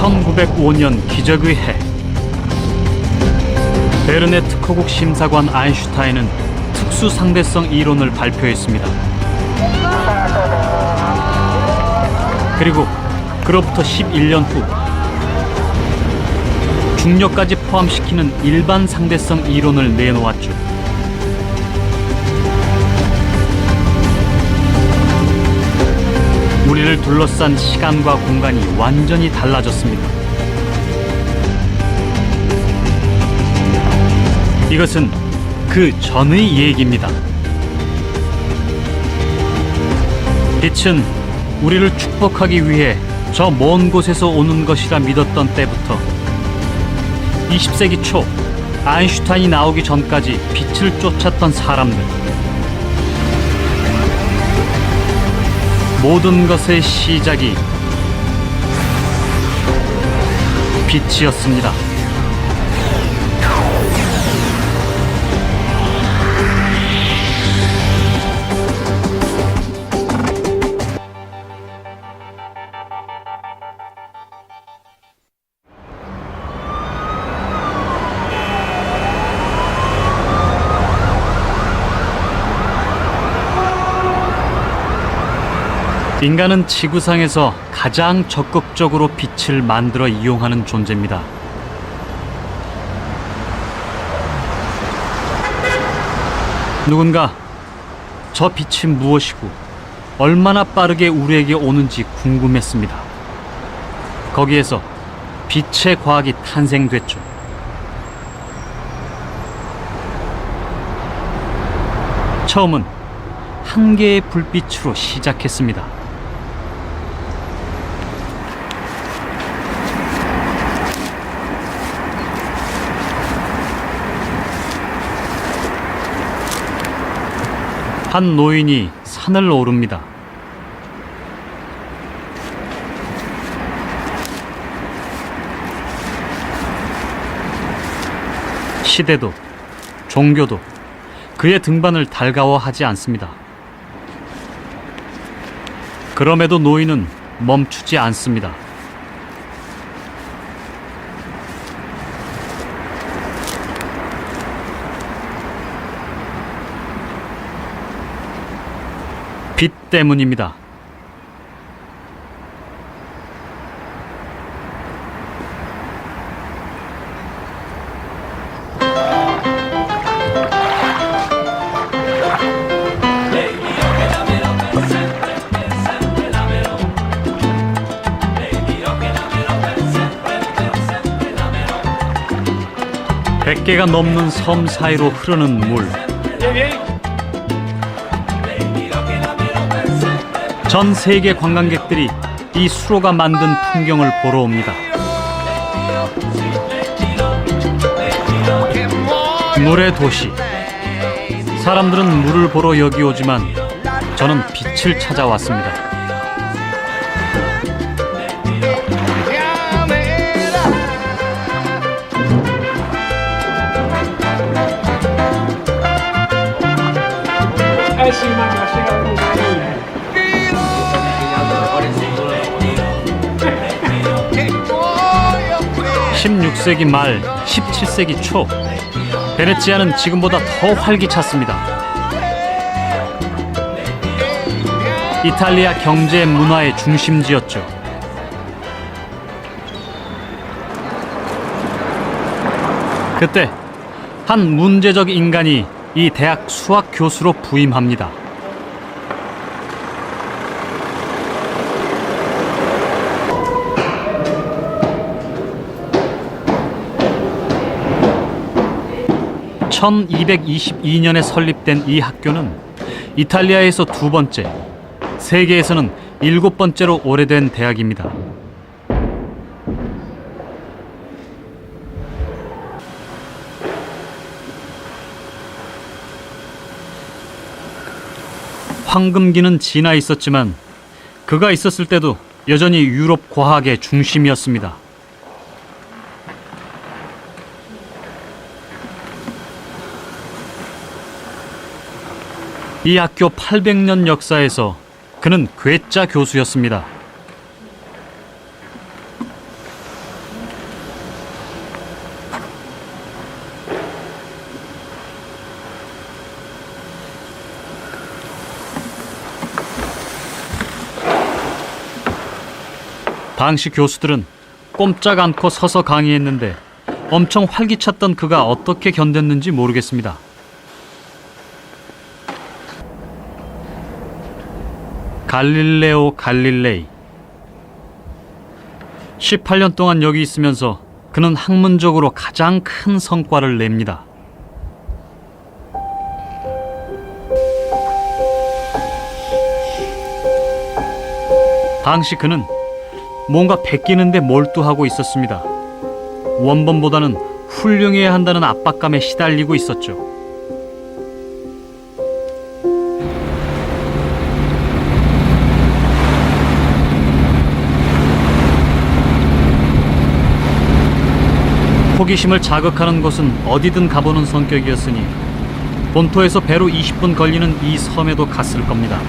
1905년 기적의 해. 베른의 특허국 심사관 아인슈타인은 특수 상대성 이론을 발표했습니다. 그리고 그로부터 11년 후 중력까지 포함시키는 일반 상대성 이론을 내놓았죠. 우리를 둘러싼 시간과 공간이 완전히 달라졌습니다. 이것은 그 전의 얘기입니다. 빛은 우리를 축복하기 위해 저 먼 곳에서 오는 것이라 믿었던 때부터 20세기 초 아인슈타인이 나오기 전까지 빛을 쫓았던 사람들, 모든 것의 시작이 빛이었습니다. 인간은 지구상에서 가장 적극적으로 빛을 만들어 이용하는 존재입니다. 누군가 저 빛이 무엇이고 얼마나 빠르게 우리에게 오는지 궁금했습니다. 거기에서 빛의 과학이 탄생됐죠. 처음은 한 개의 불빛으로 시작했습니다. 한 노인이 산을 오릅니다. 시대도 종교도 그의 등반을 달가워하지 않습니다. 그럼에도 노인은 멈추지 않습니다. 빛 때문입니다. 백 개가 넘는 섬 사이로 흐르는 물. 전 세계 관광객들이 이 수로가 만든 풍경을 보러 옵니다. 물의 도시. 사람들은 물을 보러 여기 오지만 저는 빛을 찾아왔습니다. (16세기 말 17세기 초) 베네치아는 지금보다 더 활기찼습니다. 이탈리아 경제 문화의 중심지였죠. 그때 한 문제적 인간이 이 대학 수학 교수로 부임합니다. (1222년에) 설립된 이 학교는 이탈리아에서 두 번째, 세계에서는 7번째로 오래된 대학입니다. 황금기는 지나 있었지만 그가 있었을 때도 여전히 유럽 과학의 중심이었습니다. 이 학교 800년 역사에서 그는 괴짜 교수였습니다. 당시 교수들은 꼼짝 않고 서서 강의했는데 엄청 활기찼던 그가 어떻게 견뎠는지 모르겠습니다. 갈릴레오 갈릴레이. 18년 동안 여기 있으면서 그는 학문적으로 가장 큰 성과를 냅니다. 당시 그는 뭔가 베끼는데 몰두하고 있었습니다. 원본보다는 훌륭해야 한다는 압박감에 시달리고 있었죠. 호기심을 자극하는 곳은 어디든 가보는 성격이었으니 본토에서 배로 20분 걸리는 이 섬에도 갔을 겁니다.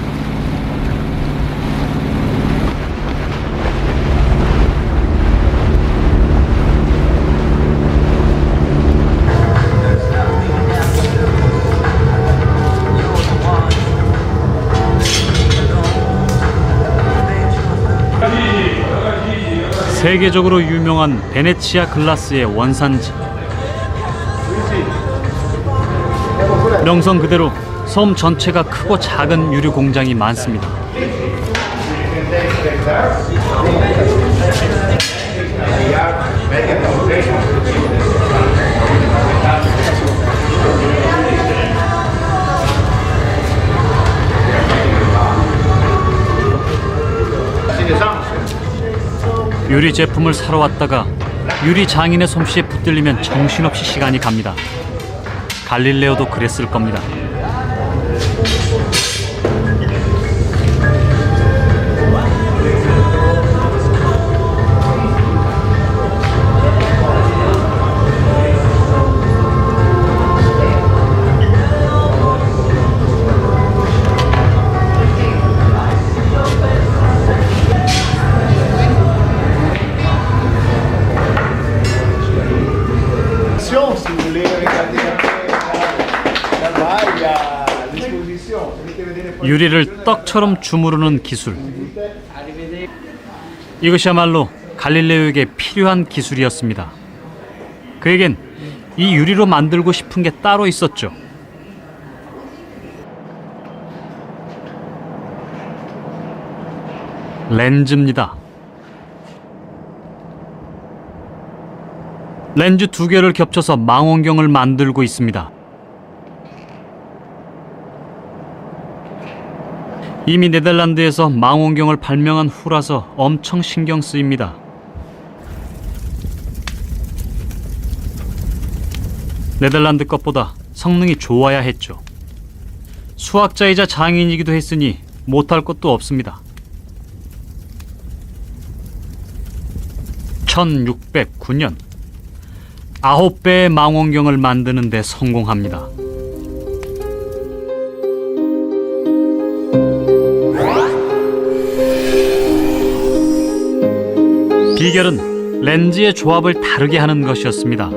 세계적으로 유명한 베네치아 글라스의 원산지. 명성 그대로 섬 전체가 크고 작은 유리 공장이 많습니다. 유리 제품을 사러 왔다가 유리 장인의 솜씨에 붙들리면 정신없이 시간이 갑니다. 갈릴레오도 그랬을 겁니다. Si voulez regarder la vague à disposition. 유리를 떡처럼 주무르는 기술. 이것이야말로 갈릴레오에게 필요한 기술이었습니다. 그에겐 이 유리로 만들고 싶은 게 따로 있었죠. 렌즈입니다. 렌즈 2개를 겹쳐서 망원경을 만들고 있습니다. 이미 네덜란드에서 망원경을 발명한 후라서 엄청 신경 쓰입니다. 네덜란드 것보다 성능이 좋아야 했죠. 수학자이자 장인이기도 했으니 못할 것도 없습니다. 1609년 9배의 망원경을 만드는 데 성공합니다. 비결은 렌즈의 조합을 다르게 하는 것이었습니다.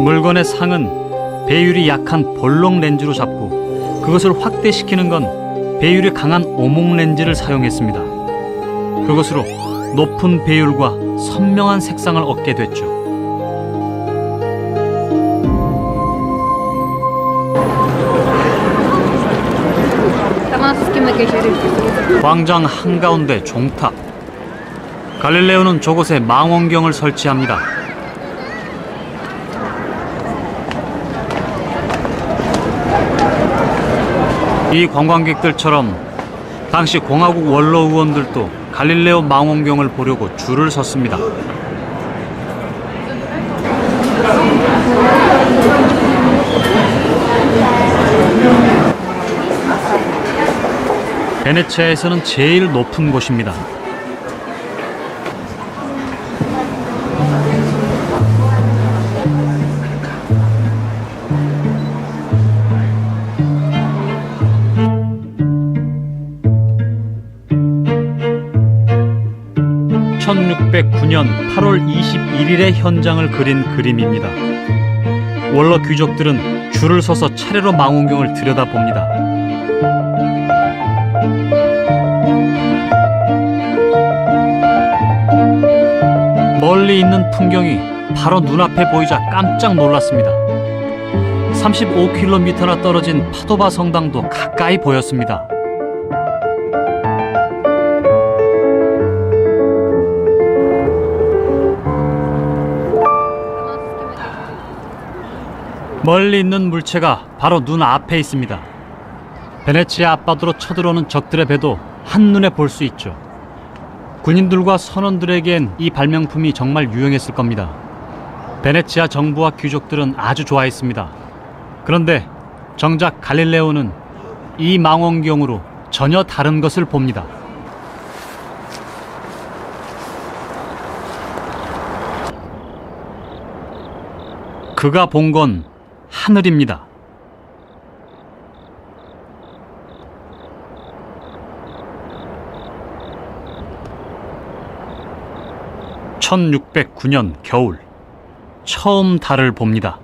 물건의 상은 배율이 약한 볼록 렌즈로 잡고 그것을 확대시키는 건 배율이 강한 오목 렌즈를 사용했습니다. 그것으로 높은 배율과 선명한 색상을 얻게 됐죠. 광장 한가운데 종탑. 갈릴레오는 저곳에 망원경을 설치합니다. 이 관광객들처럼 당시 공화국 원로 의원들도 갈릴레오 망원경을 보려고 줄을 섰습니다. 베네치아에서는 제일 높은 곳입니다. (1609년 8월 21일의) 현장을 그린 그림입니다. 원로 귀족들은 줄을 서서 차례로 망원경을 들여다봅니다. 멀리 있는 풍경이 바로 눈앞에 보이자 깜짝 놀랐습니다. 35km나 떨어진 파도바 성당도 가까이 보였습니다. 멀리 있는 물체가 바로 눈앞에 있습니다. 베네치아 앞바다로 쳐들어오는 적들의 배도 한눈에 볼 수 있죠. 군인들과 선원들에겐 이 발명품이 정말 유용했을 겁니다. 베네치아 정부와 귀족들은 아주 좋아했습니다. 그런데 정작 갈릴레오는 이 망원경으로 전혀 다른 것을 봅니다. 그가 본 건 하늘입니다. (1609년) 겨울 처음 달을 봅니다.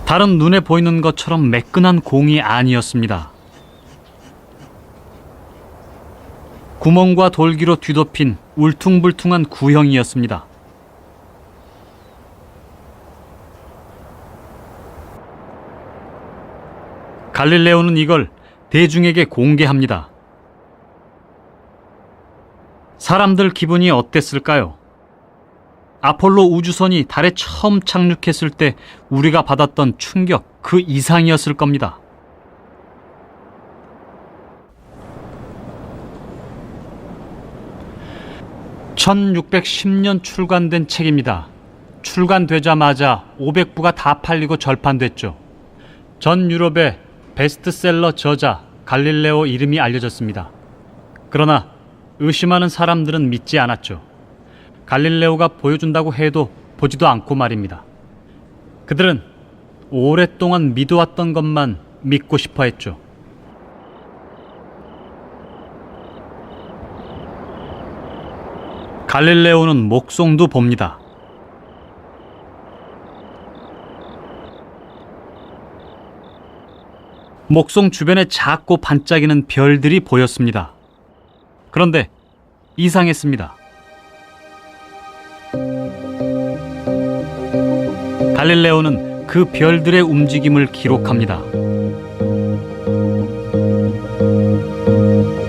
달은 눈에 보이는 것처럼 매끈한 공이 아니었습니다. 구멍과 돌기로 뒤덮인 울퉁불퉁한 구형이었습니다. 갈릴레오는 이걸 대중에게 공개합니다. 사람들 기분이 어땠을까요? 아폴로 우주선이 달에 처음 착륙했을 때 우리가 받았던 충격 그 이상이었을 겁니다. (1610년) 출간된 책입니다. 출간되자마자 500부가 다 팔리고 절판됐죠. 전 유럽의 베스트셀러 저자 갈릴레오 이름이 알려졌습니다. 그러나 의심하는 사람들은 믿지 않았죠. 갈릴레오가 보여준다고 해도 보지도 않고 말입니다. 그들은 오랫동안 믿어왔던 것만 믿고 싶어 했죠. 갈릴레오는 목성도 봅니다. 목성 주변에 작고 반짝이는 별들이 보였습니다. 그런데 이상했습니다. 갈릴레오는 그 별들의 움직임을 기록합니다.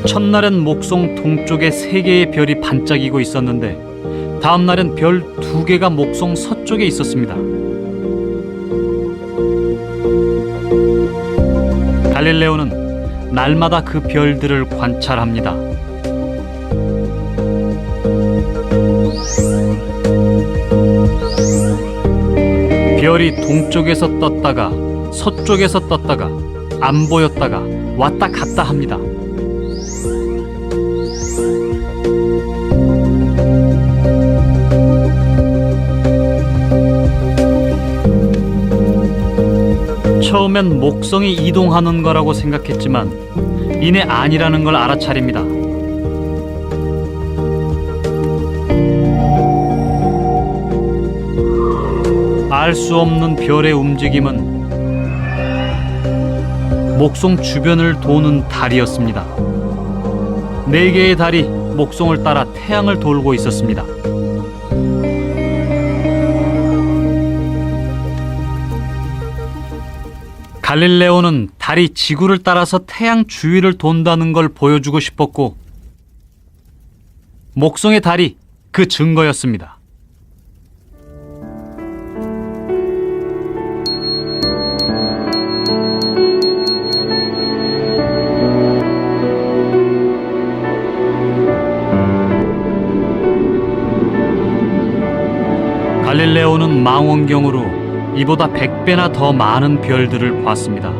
첫날엔 목성 동쪽에 3개의 별이 반짝이고 있었는데 다음날엔 별 2개가 목성 서쪽에 있었습니다. 갈릴레오는 날마다 그 별들을 관찰합니다. 별이 동쪽에서 떴다가 서쪽에서 떴다가 안 보였다가 왔다 갔다 합니다. 처음엔 목성이 이동하는 거라고 생각했지만 이내 아니라는 걸 알아차립니다. 알 수 없는 별의 움직임은 목성 주변을 도는 달이었습니다. 4개의 달이 목성을 따라 태양을 돌고 있었습니다. 갈릴레오는 달이 지구를 따라서 태양 주위를 돈다는 걸 보여주고 싶었고 목성의 달이 그 증거였습니다. 갈릴레오는 망원경으로 이보다 100배나 더 많은 별들을 봤습니다.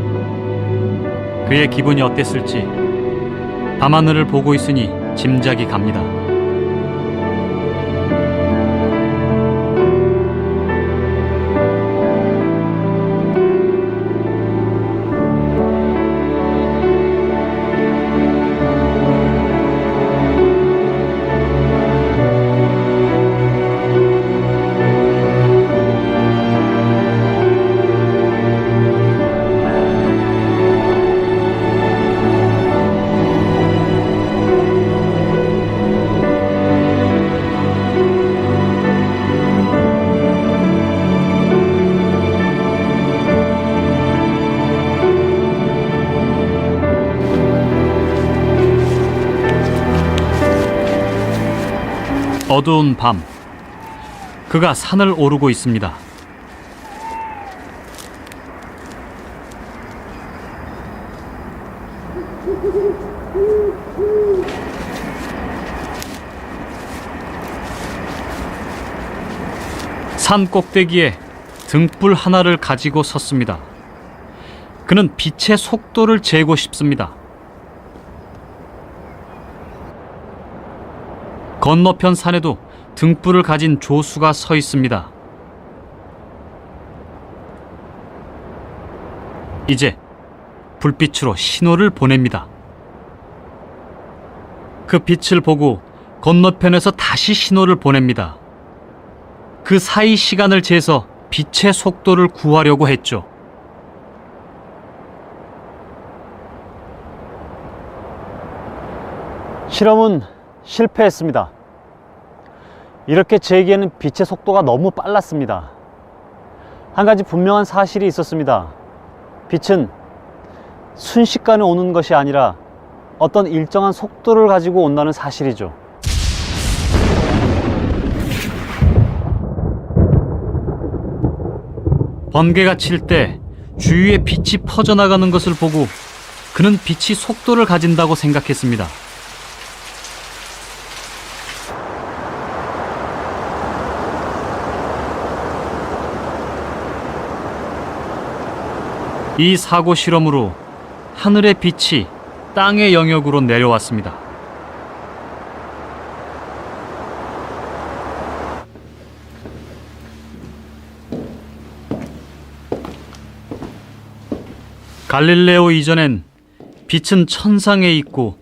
그의 기분이 어땠을지 밤하늘을 보고 있으니 짐작이 갑니다. 어두운 밤, 그가 산을 오르고 있습니다. 산 꼭대기에 등불 하나를 가지고 섰습니다. 그는 빛의 속도를 재고 싶습니다. 건너편 산에도 등불을 가진 조수가 서 있습니다. 이제 불빛으로 신호를 보냅니다. 그 빛을 보고 건너편에서 다시 신호를 보냅니다. 그 사이 시간을 재서 빛의 속도를 구하려고 했죠. 실험은 실패했습니다. 이렇게 재기에는 빛의 속도가 너무 빨랐습니다. 한 가지 분명한 사실이 있었습니다. 빛은 순식간에 오는 것이 아니라 어떤 일정한 속도를 가지고 온다는 사실이죠. 번개가 칠 때 주위에 빛이 퍼져나가는 것을 보고 그는 빛이 속도를 가진다고 생각했습니다. 이 사고 실험으로 하늘의 빛이 땅의 영역으로 내려왔습니다. 갈릴레오 이전엔 빛은 천상에 있고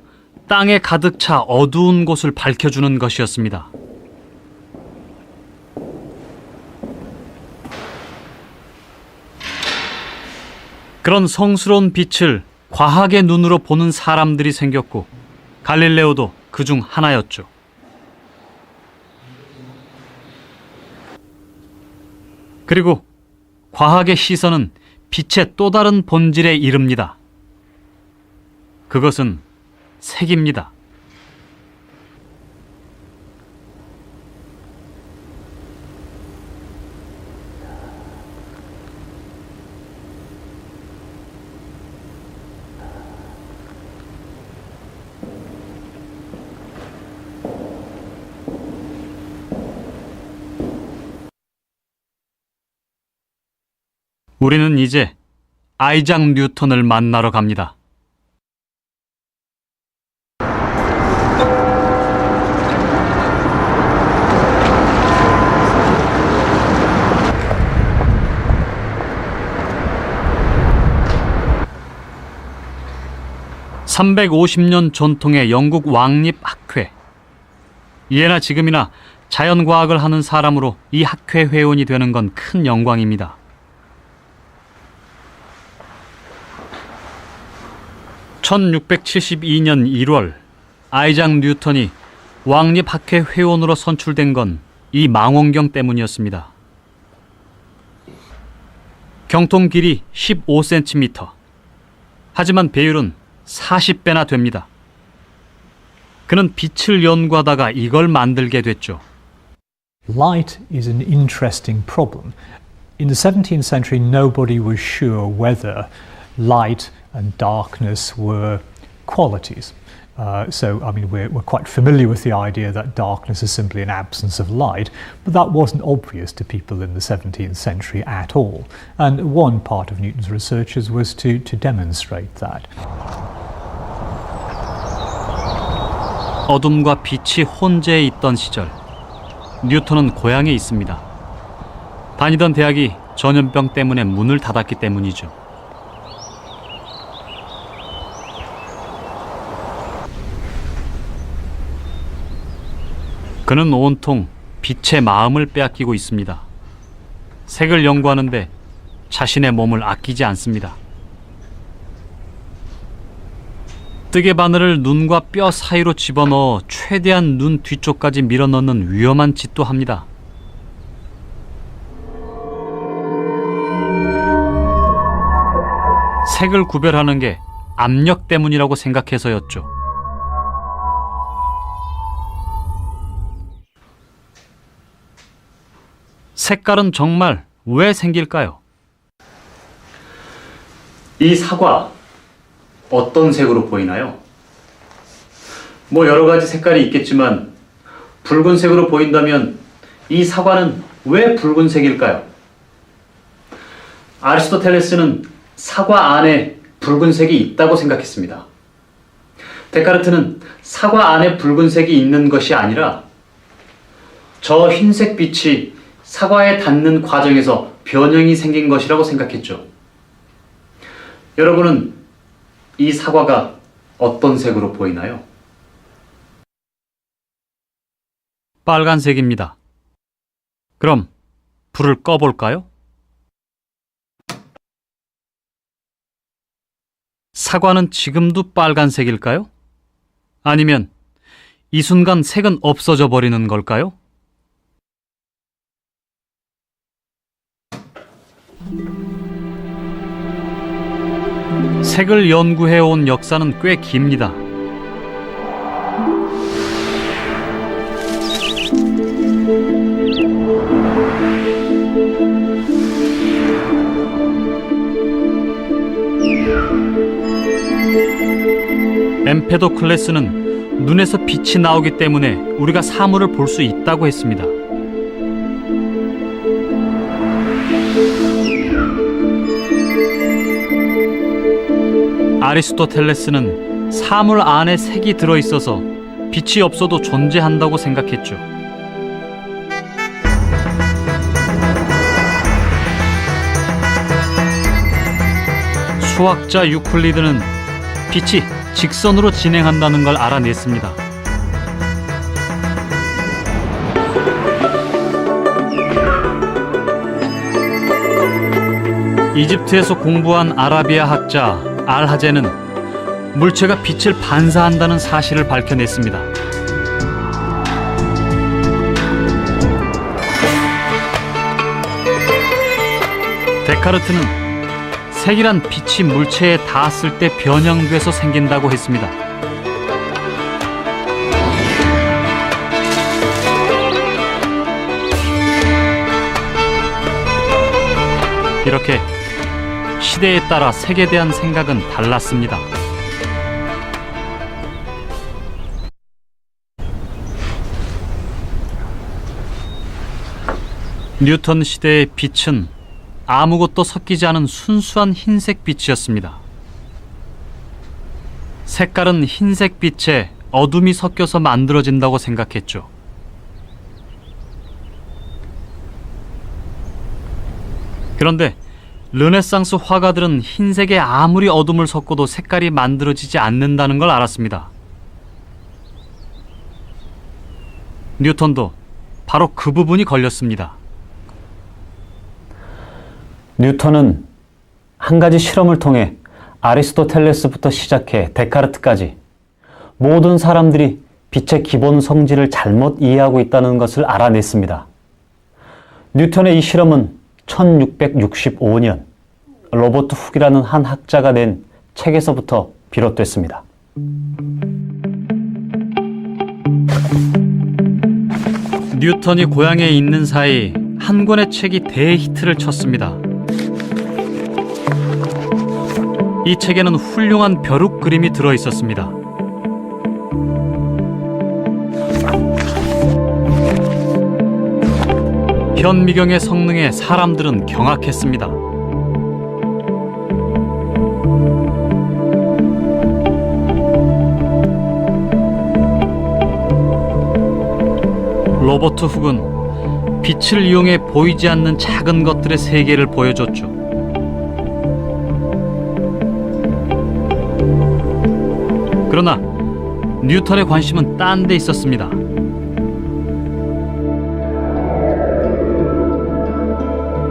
땅에 가득 차 어두운 곳을 밝혀주는 것이었습니다. 그런 성스러운 빛을 과학의 눈으로 보는 사람들이 생겼고 갈릴레오도 그중 하나였죠. 그리고 과학의 시선은 빛의 또 다른 본질에 이릅니다. 그것은 색입니다. 우리는 이제 아이작 뉴턴을 만나러 갑니다. (350년) 전통의 영국 왕립학회. 예나 지금이나 자연과학을 하는 사람으로 이 학회 회원이 되는 건 큰 영광입니다. 1672년 1월 아이작 뉴턴이 왕립학회 회원으로 선출된 건 이 망원경 때문이었습니다. 경통 길이 15cm. 하지만 배율은 40배나 됩니다. 그는 빛을 연구하다가 이걸 만들게 됐죠. Light is an interesting problem. In the 17th century, nobody was sure whether light and darkness were qualities. We're quite familiar with the idea that darkness is simply an absence of light, but that wasn't obvious to people in the 17th century at all. And one part of Newton's researches was to demonstrate that. 어둠과 빛이 혼재해 있던 시절, 뉴턴은 고향에 있습니다. 다니던 대학이 전염병 때문에 문을 닫았기 때문이죠. 그는 온통 빛의 마음을 빼앗기고 있습니다. 색을 연구하는데 자신의 몸을 아끼지 않습니다. 뜨개 바늘을 눈과 뼈 사이로 집어넣어 최대한 눈 뒤쪽까지 밀어넣는 위험한 짓도 합니다. 색을 구별하는 게 압력 때문이라고 생각해서였죠. 색깔은 정말 왜 생길까요? 이 사과 어떤 색으로 보이나요? 뭐 여러 가지 색깔이 있겠지만 붉은색으로 보인다면 이 사과는 왜 붉은색일까요? 아리스토텔레스는 사과 안에 붉은색이 있다고 생각했습니다. 데카르트는 사과 안에 붉은색이 있는 것이 아니라 저 흰색 빛이 사과에 닿는 과정에서 변형이 생긴 것이라고 생각했죠. 여러분은 이 사과가 어떤 색으로 보이나요? 빨간색입니다. 그럼 불을 꺼볼까요? 사과는 지금도 빨간색일까요? 아니면 이 순간 색은 없어져 버리는 걸까요? 색을 연구해 온 역사는 꽤 깁니다. 엠페도클레스는 눈에서 빛이 나오기 때문에 우리가 사물을 볼 수 있다고 했습니다. 아리스토텔레스는 사물 안에 색이 들어있어서 빛이 없어도 존재한다고 생각했죠. 수학자 유클리드는 빛이 직선으로 진행한다는 걸 알아냈습니다. 이집트에서 공부한 아라비아 학자 알하제는 물체가 빛을 반사한다는 사실을 밝혀냈습니다. 데카르트는 색이란 빛이 물체에 닿았을 때 변형돼서 생긴다고 했습니다. 이렇게 시대에 따라 색에 대한 생각은 달랐습니다. 뉴턴 시대의 빛은 아무것도 섞이지 않은 순수한 흰색 빛이었습니다. 색깔은 흰색 빛에 어둠이 섞여서 만들어진다고 생각했죠. 그런데 르네상스 화가들은 흰색에 아무리 어둠을 섞어도 색깔이 만들어지지 않는다는 걸 알았습니다. 뉴턴도 바로 그 부분이 걸렸습니다. 뉴턴은 한 가지 실험을 통해 아리스토텔레스부터 시작해 데카르트까지 모든 사람들이 빛의 기본 성질을 잘못 이해하고 있다는 것을 알아냈습니다. 뉴턴의 이 실험은 1665년 로버트 훅이라는 한 학자가 낸 책에서부터 비롯됐습니다. 뉴턴이 고향에 있는 사이 한 권의 책이 대히트를 쳤습니다. 이 책에는 훌륭한 벼룩 그림이 들어 있었습니다. 현미경의 성능에 사람들은 경악했습니다. 로버트 훅은 빛을 이용해 보이지 않는 작은 것들의 세계를 보여줬죠. 그러나 뉴턴의 관심은 딴 데 있었습니다.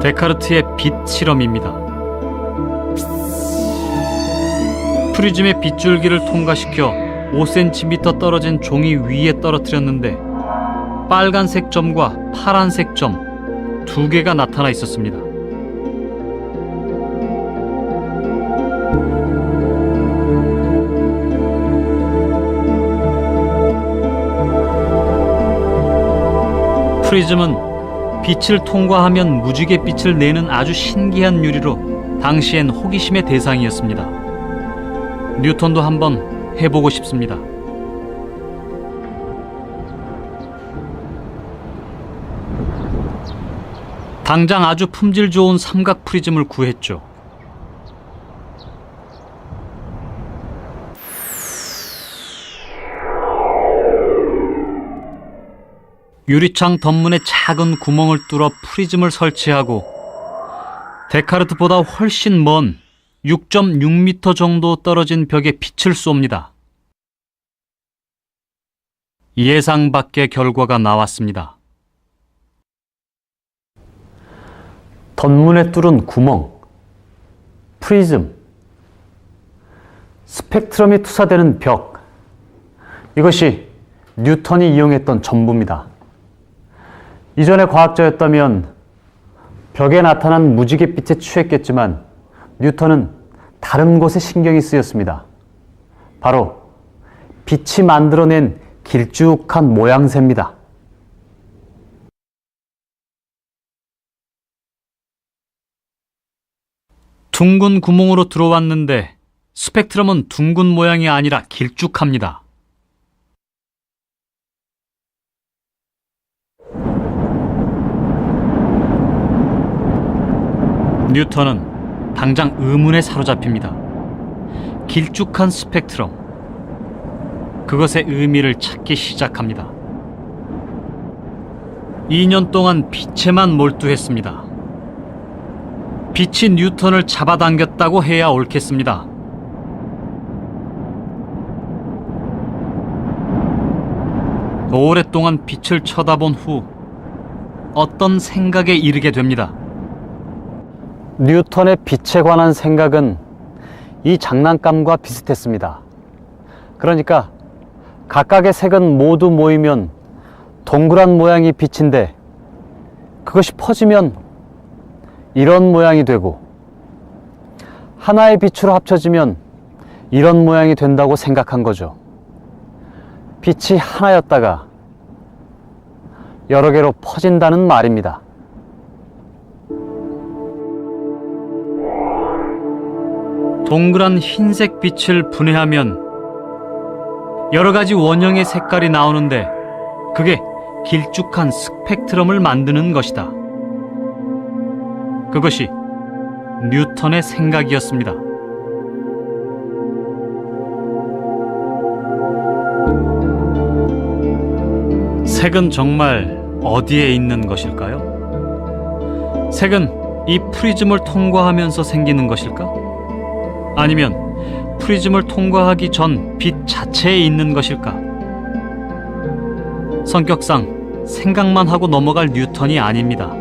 데카르트의 빛 실험입니다. 프리즘의 빗줄기를 통과시켜 5cm 떨어진 종이 위에 떨어뜨렸는데 빨간색 점과 파란색 점 두 개가 나타나 있었습니다. 프리즘은 빛을 통과하면 무지개 빛을 내는 아주 신기한 유리로 당시엔 호기심의 대상이었습니다. 뉴턴도 한번 해보고 싶습니다. 당장 아주 품질 좋은 삼각 프리즘을 구했죠. 유리창 덧문에 작은 구멍을 뚫어 프리즘을 설치하고 데카르트보다 훨씬 먼 6.6m 정도 떨어진 벽에 빛을 쏩니다. 예상 밖의 결과가 나왔습니다. 덧문에 뚫은 구멍, 프리즘, 스펙트럼이 투사되는 벽, 이것이 뉴턴이 이용했던 전부입니다. 이전의 과학자였다면 벽에 나타난 무지갯빛에 취했겠지만 뉴턴은 다른 곳에 신경이 쓰였습니다. 바로 빛이 만들어낸 길쭉한 모양새입니다. 둥근 구멍으로 들어왔는데 스펙트럼은 둥근 모양이 아니라 길쭉합니다. 뉴턴은 당장 의문에 사로잡힙니다. 길쭉한 스펙트럼, 그것의 의미를 찾기 시작합니다. 2년 동안 빛에만 몰두했습니다. 빛이 뉴턴을 잡아당겼다고 해야 옳겠습니다. 오랫동안 빛을 쳐다본 후 어떤 생각에 이르게 됩니다. 뉴턴의 빛에 관한 생각은 이 장난감과 비슷했습니다. 그러니까 각각의 색은 모두 모이면 동그란 모양이 빛인데 그것이 퍼지면 이런 모양이 되고 하나의 빛으로 합쳐지면 이런 모양이 된다고 생각한 거죠. 빛이 하나였다가 여러 개로 퍼진다는 말입니다. 동그란 흰색 빛을 분해하면 여러 가지 원형의 색깔이 나오는데 그게 길쭉한 스펙트럼을 만드는 것이다. 그것이 뉴턴의 생각이었습니다. 색은 정말 어디에 있는 것일까요? 색은 이 프리즘을 통과하면서 생기는 것일까? 아니면 프리즘을 통과하기 전 빛 자체에 있는 것일까? 성격상 생각만 하고 넘어갈 뉴턴이 아닙니다.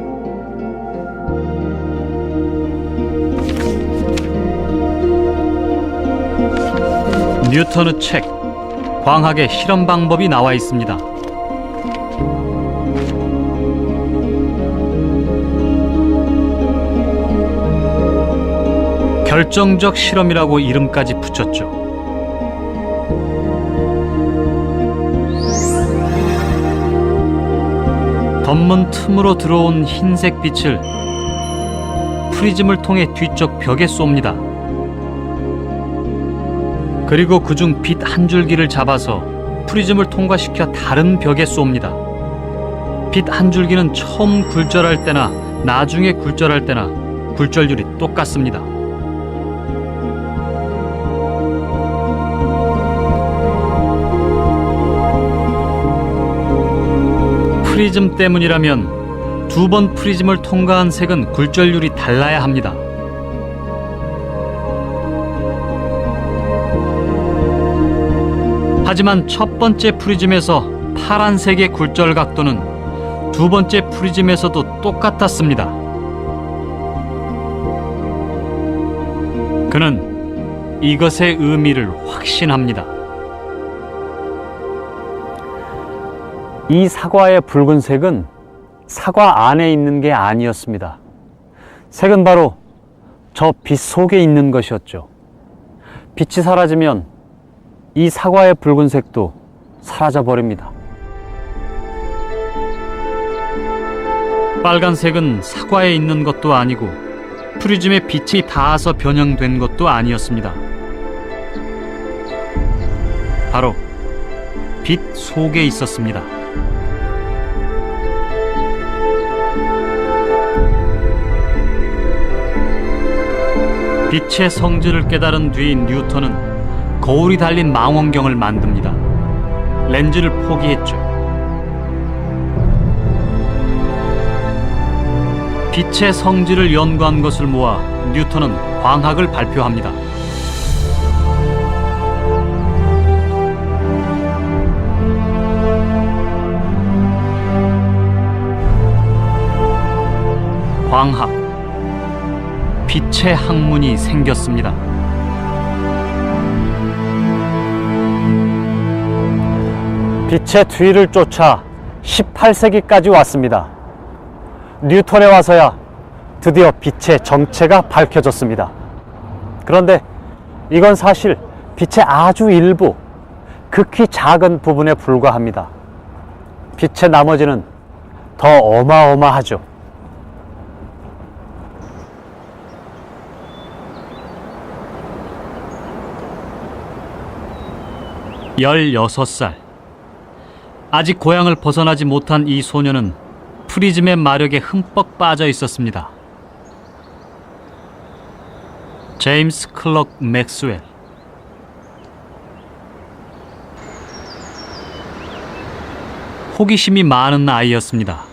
뉴턴의 책, 광학의 실험 방법이 나와 있습니다. 결정적 실험이라고 이름까지 붙였죠. 덧문 틈으로 들어온 흰색 빛을 프리즘을 통해 뒤쪽 벽에 쏩니다. 그리고 그중 빛 한 줄기를 잡아서 프리즘을 통과시켜 다른 벽에 쏩니다. 빛 한 줄기는 처음 굴절할 때나 나중에 굴절할 때나 굴절률이 똑같습니다. 프리즘 때문이라면 두 번 프리즘을 통과한 색은 굴절률이 달라야 합니다. 하지만 첫 번째 프리즘에서 파란색의 굴절 각도는 두 번째 프리즘에서도 똑같았습니다. 그는 이것의 의미를 확신합니다. 이 사과의 붉은색은 사과 안에 있는 게 아니었습니다. 색은 바로 저 빛 속에 있는 것이었죠. 빛이 사라지면 이 사과의 붉은색도 사라져 버립니다. 빨간색은 사과에 있는 것도 아니고 프리즘에 빛이 닿아서 변형된 것도 아니었습니다. 바로 빛 속에 있었습니다. 빛의 성질을 깨달은 뒤 뉴턴은 거울이 달린 망원경을 만듭니다. 렌즈를 포기했죠. 빛의 성질을 연구한 것을 모아 뉴턴은 광학을 발표합니다. 광학, 빛의 학문이 생겼습니다. 빛의 뒤를 쫓아 18세기까지 왔습니다. 뉴턴에 와서야 드디어 빛의 정체가 밝혀졌습니다. 그런데 이건 사실 빛의 아주 일부, 극히 작은 부분에 불과합니다. 빛의 나머지는 더 어마어마하죠. 16살. 아직 고향을 벗어나지 못한 이 소녀는 프리즘의 마력에 흠뻑 빠져 있었습니다. 제임스 클럭 맥스웰. 호기심이 많은 아이였습니다.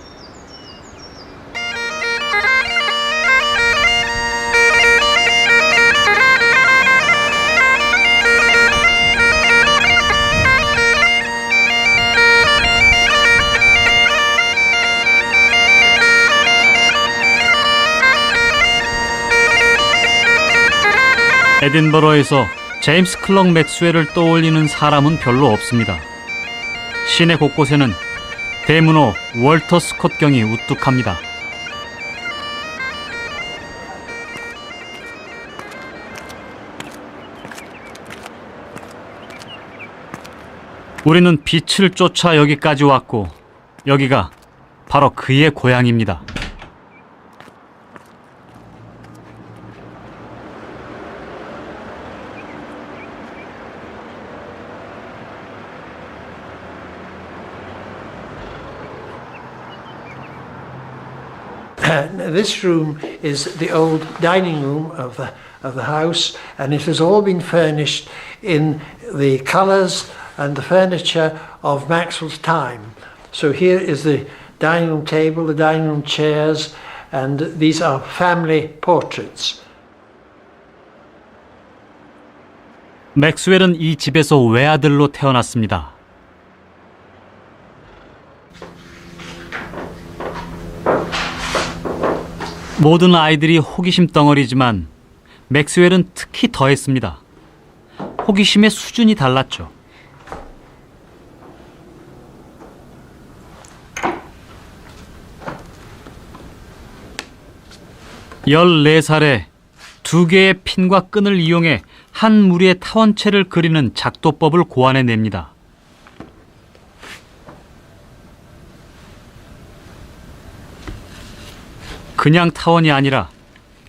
에딘버러에서 제임스 클럭 맥스웰을 떠올리는 사람은 별로 없습니다. 시내 곳곳에는 대문호 월터 스콧경이 우뚝합니다. 우리는 빛을 쫓아 여기까지 왔고 여기가 바로 그의 고향입니다. This room is the old dining room of the house, and it has all been furnished in the colours and the furniture of Maxwell's time. So here is the dining room table, the dining room chairs, and these are family portraits. 맥스웰은 이 집에서 외아들로 태어났습니다. 모든 아이들이 호기심 덩어리지만 맥스웰은 특히 더했습니다. 호기심의 수준이 달랐죠. (14살에) 2개의 핀과 끈을 이용해 한 무리의 타원체를 그리는 작도법을 고안해냅니다. 그냥 타원이 아니라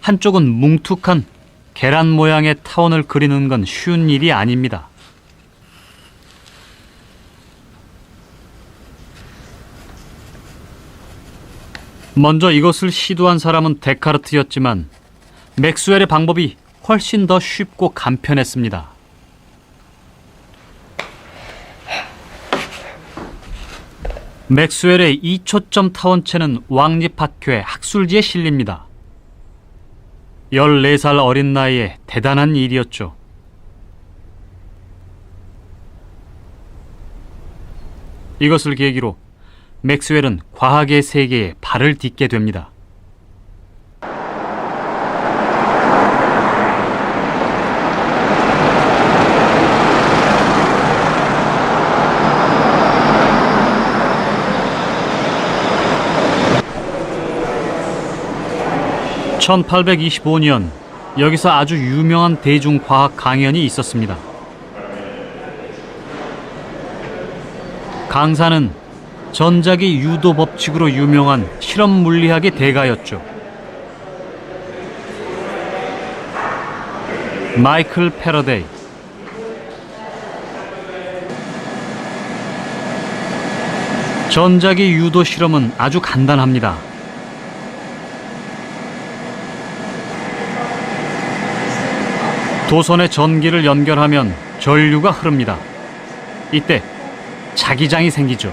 한쪽은 뭉툭한 계란 모양의 타원을 그리는 건 쉬운 일이 아닙니다. 먼저 이것을 시도한 사람은 데카르트였지만 맥스웰의 방법이 훨씬 더 쉽고 간편했습니다. 맥스웰의 2초점 타원체는 왕립학교의 학술지에 실립니다. 14살 어린 나이에 대단한 일이었죠. 이것을 계기로 맥스웰은 과학의 세계에 발을 딛게 됩니다. (1825년) 여기서 아주 유명한 대중과학 강연이 있었습니다. 강사는 전자기 유도 법칙으로 유명한 실험 물리학의 대가였죠. 마이클 패러데이. 전자기 유도 실험은 아주 간단합니다. 도선의 전기를 연결하면 전류가 흐릅니다. 이때 자기장이 생기죠.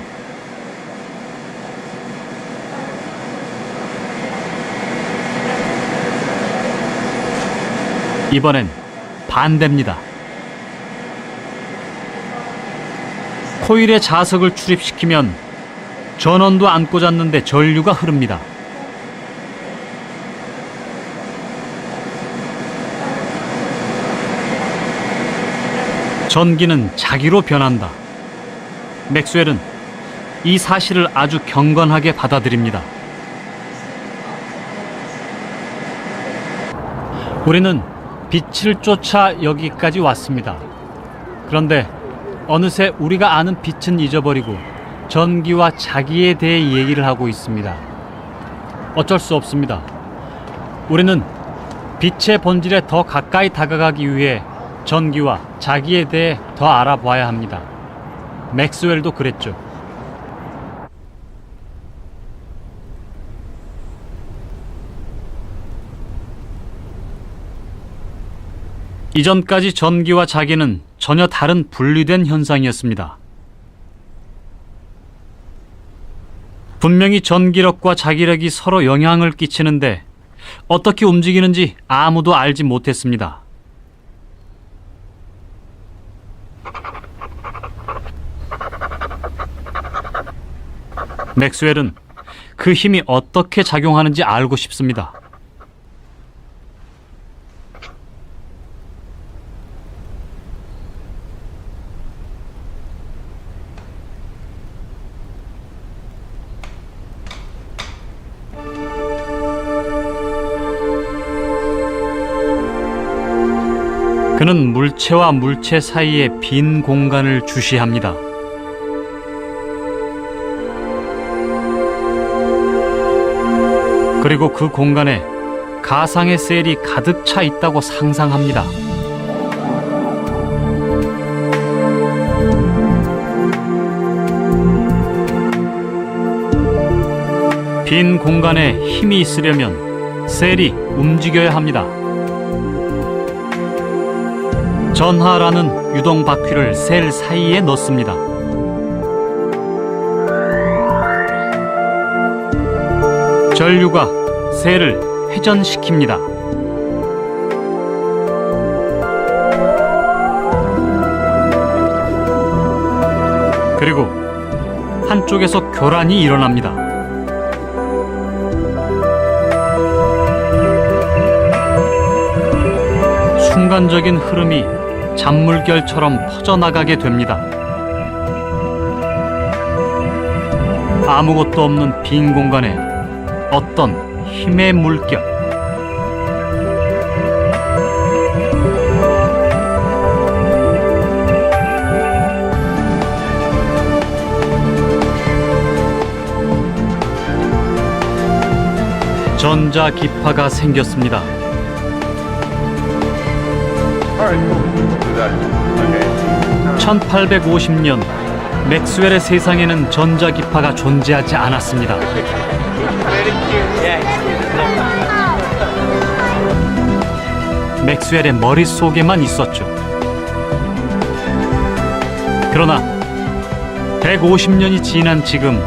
이번엔 반대입니다. 코일에 자석을 출입시키면 전원도 안 꽂았는데 전류가 흐릅니다. 전기는 자기로 변한다. 맥스웰은 이 사실을 아주 경건하게 받아들입니다. 우리는 빛을 쫓아 여기까지 왔습니다. 그런데 어느새 우리가 아는 빛은 잊어버리고 전기와 자기에 대해 얘기를 하고 있습니다. 어쩔 수 없습니다. 우리는 빛의 본질에 더 가까이 다가가기 위해 전기와 자기에 대해 더 알아봐야 합니다. 맥스웰도 그랬죠. 이전까지 전기와 자기는 전혀 다른 분리된 현상이었습니다. 분명히 전기력과 자기력이 서로 영향을 끼치는데 어떻게 움직이는지 아무도 알지 못했습니다. 맥스웰은 그 힘이 어떻게 작용하는지 알고 싶습니다. 그는 물체와 물체 사이의 빈 공간을 주시합니다. 그리고 그 공간에 가상의 셀이 가득 차 있다고 상상합니다. 빈 공간에 힘이 있으려면 셀이 움직여야 합니다. 전하라는 유동 바퀴를 셀 사이에 넣습니다. 전류가 셀을 회전시킵니다. 그리고 한쪽에서 교란이 일어납니다. 순간적인 흐름이 잔물결처럼 퍼져나가게 됩니다. 아무것도 없는 빈 공간에 어떤 힘의 물결. 전자 기파가 생겼습니다. Alright, cool. Do that. Okay. 1850년 맥스웰의 세상에는 전자 기파가 존재하지 않았습니다. 맥스웰의 머릿속에만 있었죠. 그러나 150년이 지난 지금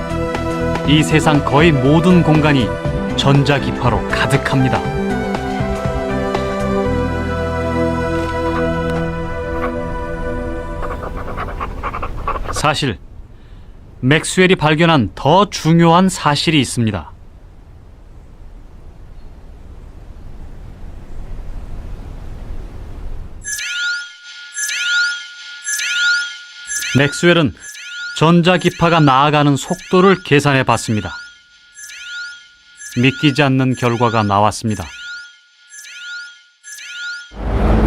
이 세상 거의 모든 공간이 전자 기파로 가득합니다. 사실 맥스웰이 발견한 더 중요한 사실이 있습니다. 맥스웰은 전자기파가 나아가는 속도를 계산해 봤습니다. 믿기지 않는 결과가 나왔습니다.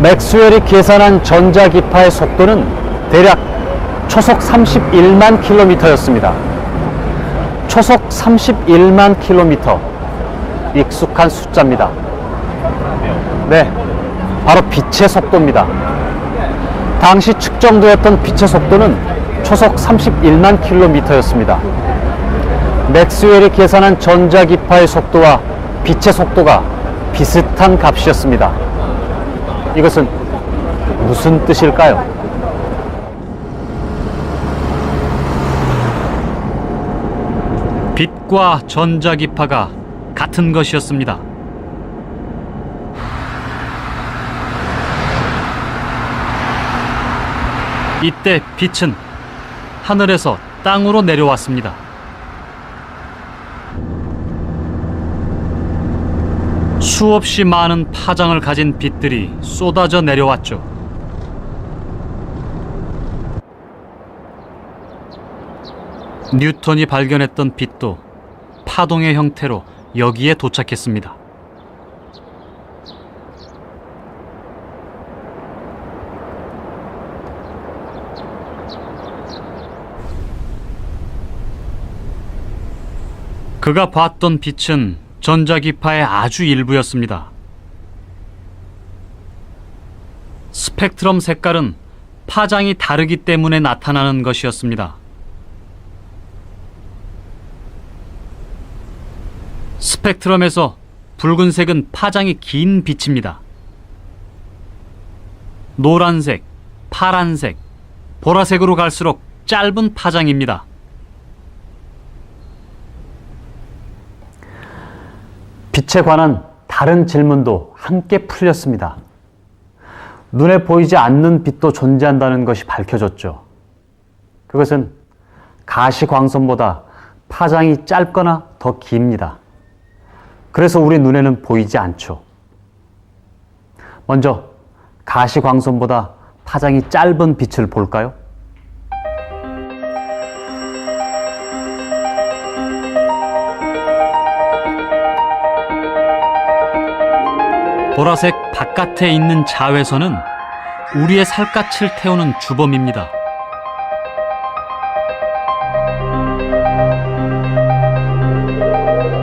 맥스웰이 계산한 전자기파의 속도는 대략 초속 31만 킬로미터였습니다. 초속 31만 킬로미터. 익숙한 숫자입니다. 네, 바로 빛의 속도입니다. 당시 측정되었던 빛의 속도는 초속 31만 킬로미터였습니다. 맥스웰이 계산한 전자기파의 속도와 빛의 속도가 비슷한 값이었습니다. 이것은 무슨 뜻일까요? 빛과 전자기파가 같은 것이었습니다. 이때 빛은 하늘에서 땅으로 내려왔습니다. 수없이 많은 파장을 가진 빛들이 쏟아져 내려왔죠. 뉴턴이 발견했던 빛도 파동의 형태로 여기에 도착했습니다. 그가 봤던 빛은 전자기파의 아주 일부였습니다. 스펙트럼 색깔은 파장이 다르기 때문에 나타나는 것이었습니다. 스펙트럼에서 붉은색은 파장이 긴 빛입니다. 노란색, 파란색, 보라색으로 갈수록 짧은 파장입니다. 빛에 관한 다른 질문도 함께 풀렸습니다. 눈에 보이지 않는 빛도 존재한다는 것이 밝혀졌죠. 그것은 가시광선보다 파장이 짧거나 더 깁니다. 그래서 우리 눈에는 보이지 않죠. 먼저 가시광선보다 파장이 짧은 빛을 볼까요? 보라색 바깥에 있는 자외선은 우리의 살갗을 태우는 주범입니다.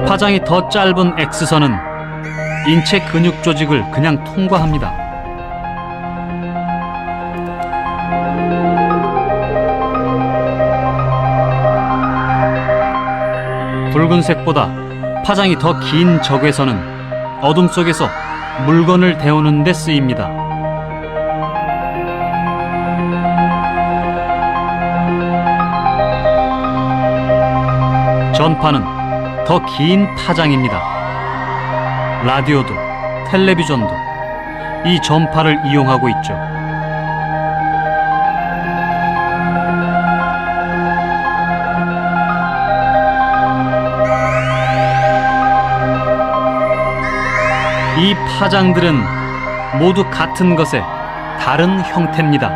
파장이 더 짧은 X선은 인체 근육 조직을 그냥 통과합니다. 붉은색보다 파장이 더 긴 적외선은 어둠 속에서 물건을 데우는 데 쓰입니다. 전파는 더 긴 파장입니다. 라디오도 텔레비전도 이 전파를 이용하고 있죠. 이 파장들은 모두 같은 것의 다른 형태입니다.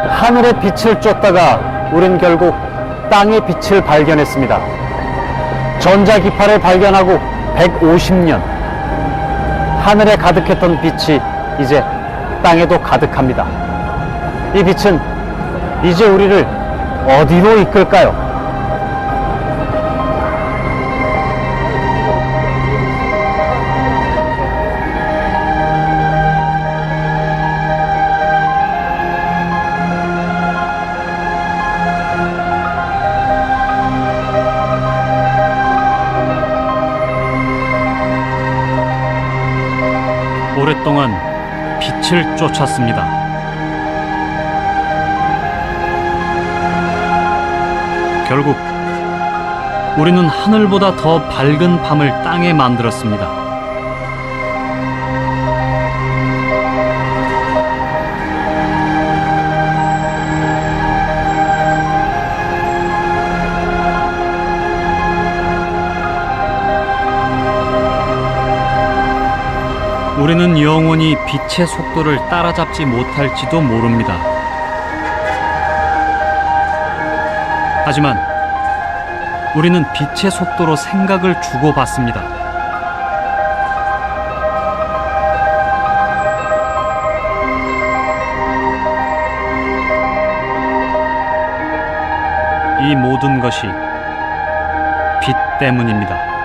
하늘의 빛을 쫓다가 우린 결국 땅의 빛을 발견했습니다. 전자기파를 발견하고 150년. 하늘에 가득했던 빛이 이제 땅에도 가득합니다. 이 빛은 이제 우리를 어디로 이끌까요? 오랫동안 빛을 쫓았습니다. 결국 우리는 하늘보다 더 밝은 밤을 땅에 만들었습니다. 우리는 영원히 빛의 속도를 따라잡지 못할지도 모릅니다. 하지만 우리는 빛의 속도로 생각을 주고받습니다. 이 모든 것이 빛 때문입니다.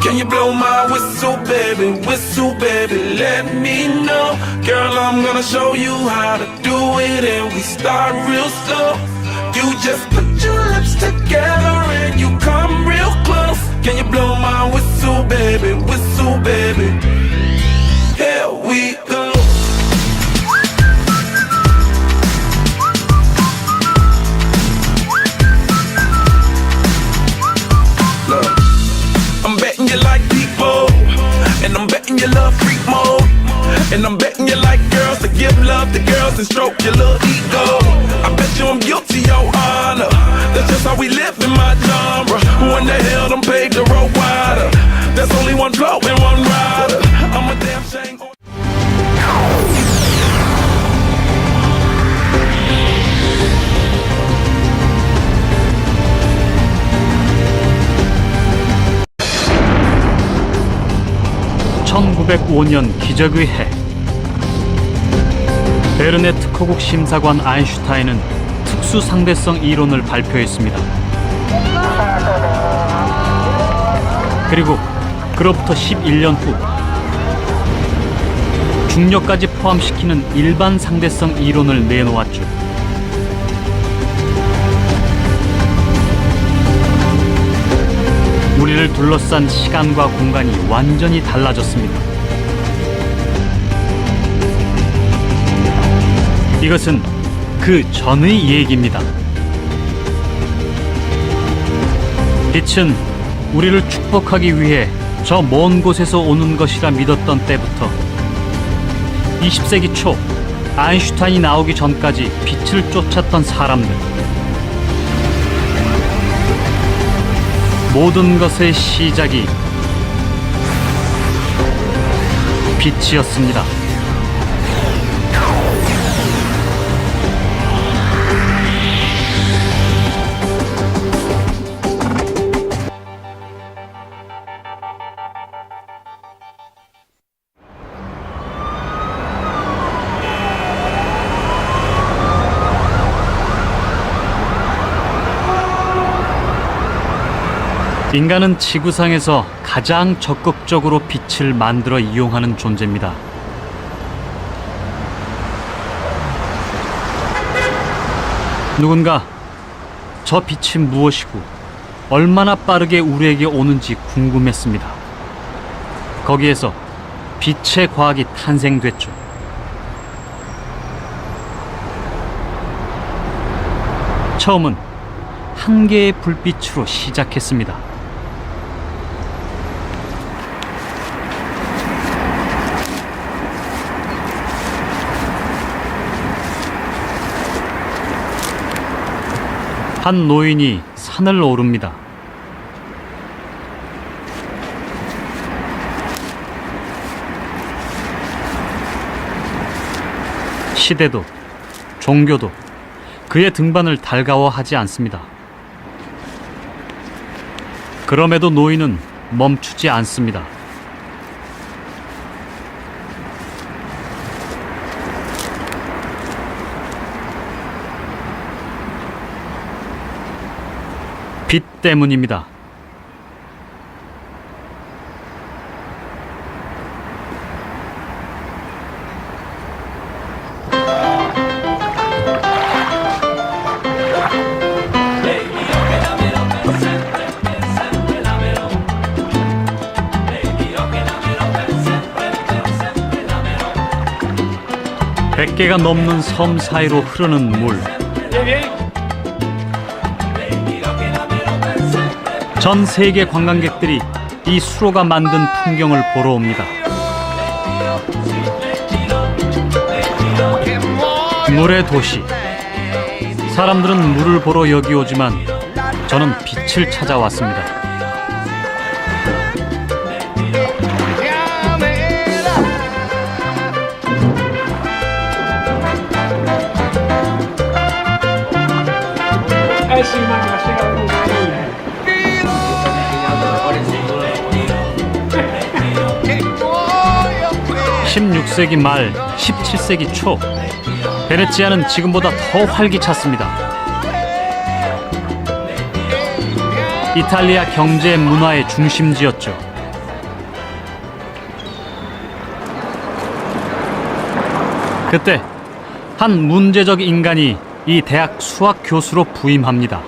Can you blow my whistle, baby, let me know. Girl, I'm gonna show you how to do it, and we start real slow. You just put your lips together and you come real close. Can you blow my whistle, baby, here we go. Look, I'm betting you like people, and I'm betting you love freak mode, and I'm betting you like girls to give love to girls and stroke your little ego. I bet you I'm guilty, your honor. That's just how we live in my genre. Who in the hell done paved the road wider? There's only one blow and one rider. I'm a damn shame. (1905년) 기적의 해. 베른의 특허국 심사관 아인슈타인은 특수 상대성 이론을 발표했습니다. 그리고 그로부터 11년 후 중력까지 포함시키는 일반 상대성 이론을 내놓았죠. 우리를 둘러싼 시간과 공간이 완전히 달라졌습니다. 이것은 그 전의 얘기입니다. 빛은 우리를 축복하기 위해 저 먼 곳에서 오는 것이라 믿었던 때부터 20세기 초 아인슈타인이 나오기 전까지 빛을 쫓았던 사람들, 모든 것의 시작이 빛이었습니다. 인간은 지구상에서 가장 적극적으로 빛을 만들어 이용하는 존재입니다. 누군가 저 빛이 무엇이고 얼마나 빠르게 우리에게 오는지 궁금했습니다. 거기에서 빛의 과학이 탄생됐죠. 처음은 한 개의 불빛으로 시작했습니다. 한 노인이 산을 오릅니다. 시대도 종교도 그의 등반을 달가워하지 않습니다. 그럼에도 노인은 멈추지 않습니다. 빛 때문입니다. 100개가 넘는 섬 사이로 흐르는 물. 전 세계 관광객들이 이 수로가 만든 풍경을 보러 옵니다. 물의 도시. 사람들은 물을 보러 여기 오지만 저는 빛을 찾아왔습니다. (16세기) 말 17세기 초 베네치아는 지금보다 더 활기찼습니다. 이탈리아 경제 문화의 중심지였죠. 그때 한 문제적 인간이 이 대학 수학 교수로 부임합니다.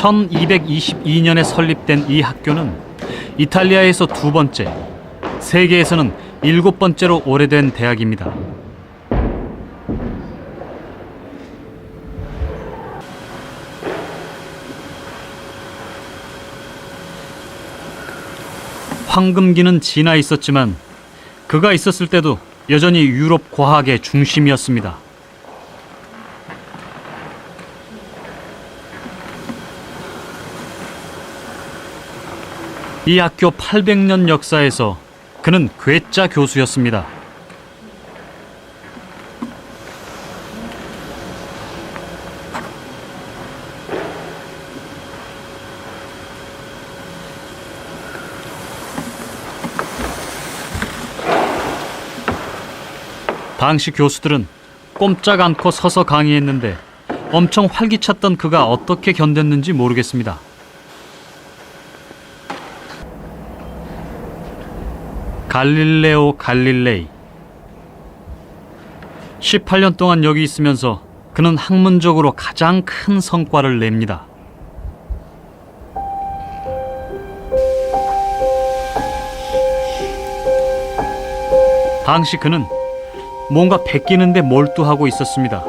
(1222년에) 설립된 이 학교는 이탈리아에서 두 번째, 세계에서는 7번째로 오래된 대학입니다. 황금기는 지나 있었지만 그가 있었을 때도 여전히 유럽 과학의 중심이었습니다. 이 학교 800년 역사에서 그는 괴짜 교수였습니다. 당시 교수들은 꼼짝 않고 서서 강의했는데 엄청 활기찼던 그가 어떻게 견뎠는지 모르겠습니다. 갈릴레오 갈릴레이. 18년 동안 여기 있으면서 그는 학문적으로 가장 큰 성과를 냅니다. 당시 그는 뭔가 베끼는데 몰두하고 있었습니다.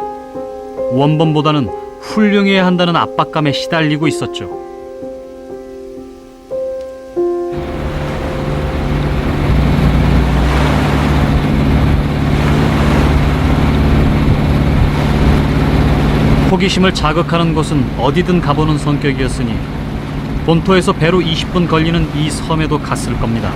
원본보다는 훌륭해야 한다는 압박감에 시달리고 있었죠. 호기심을 자극하는 곳은 어디든 가보는 성격이었으니 본토에서 배로 20분 걸리는 이 섬에도 갔을 겁니다.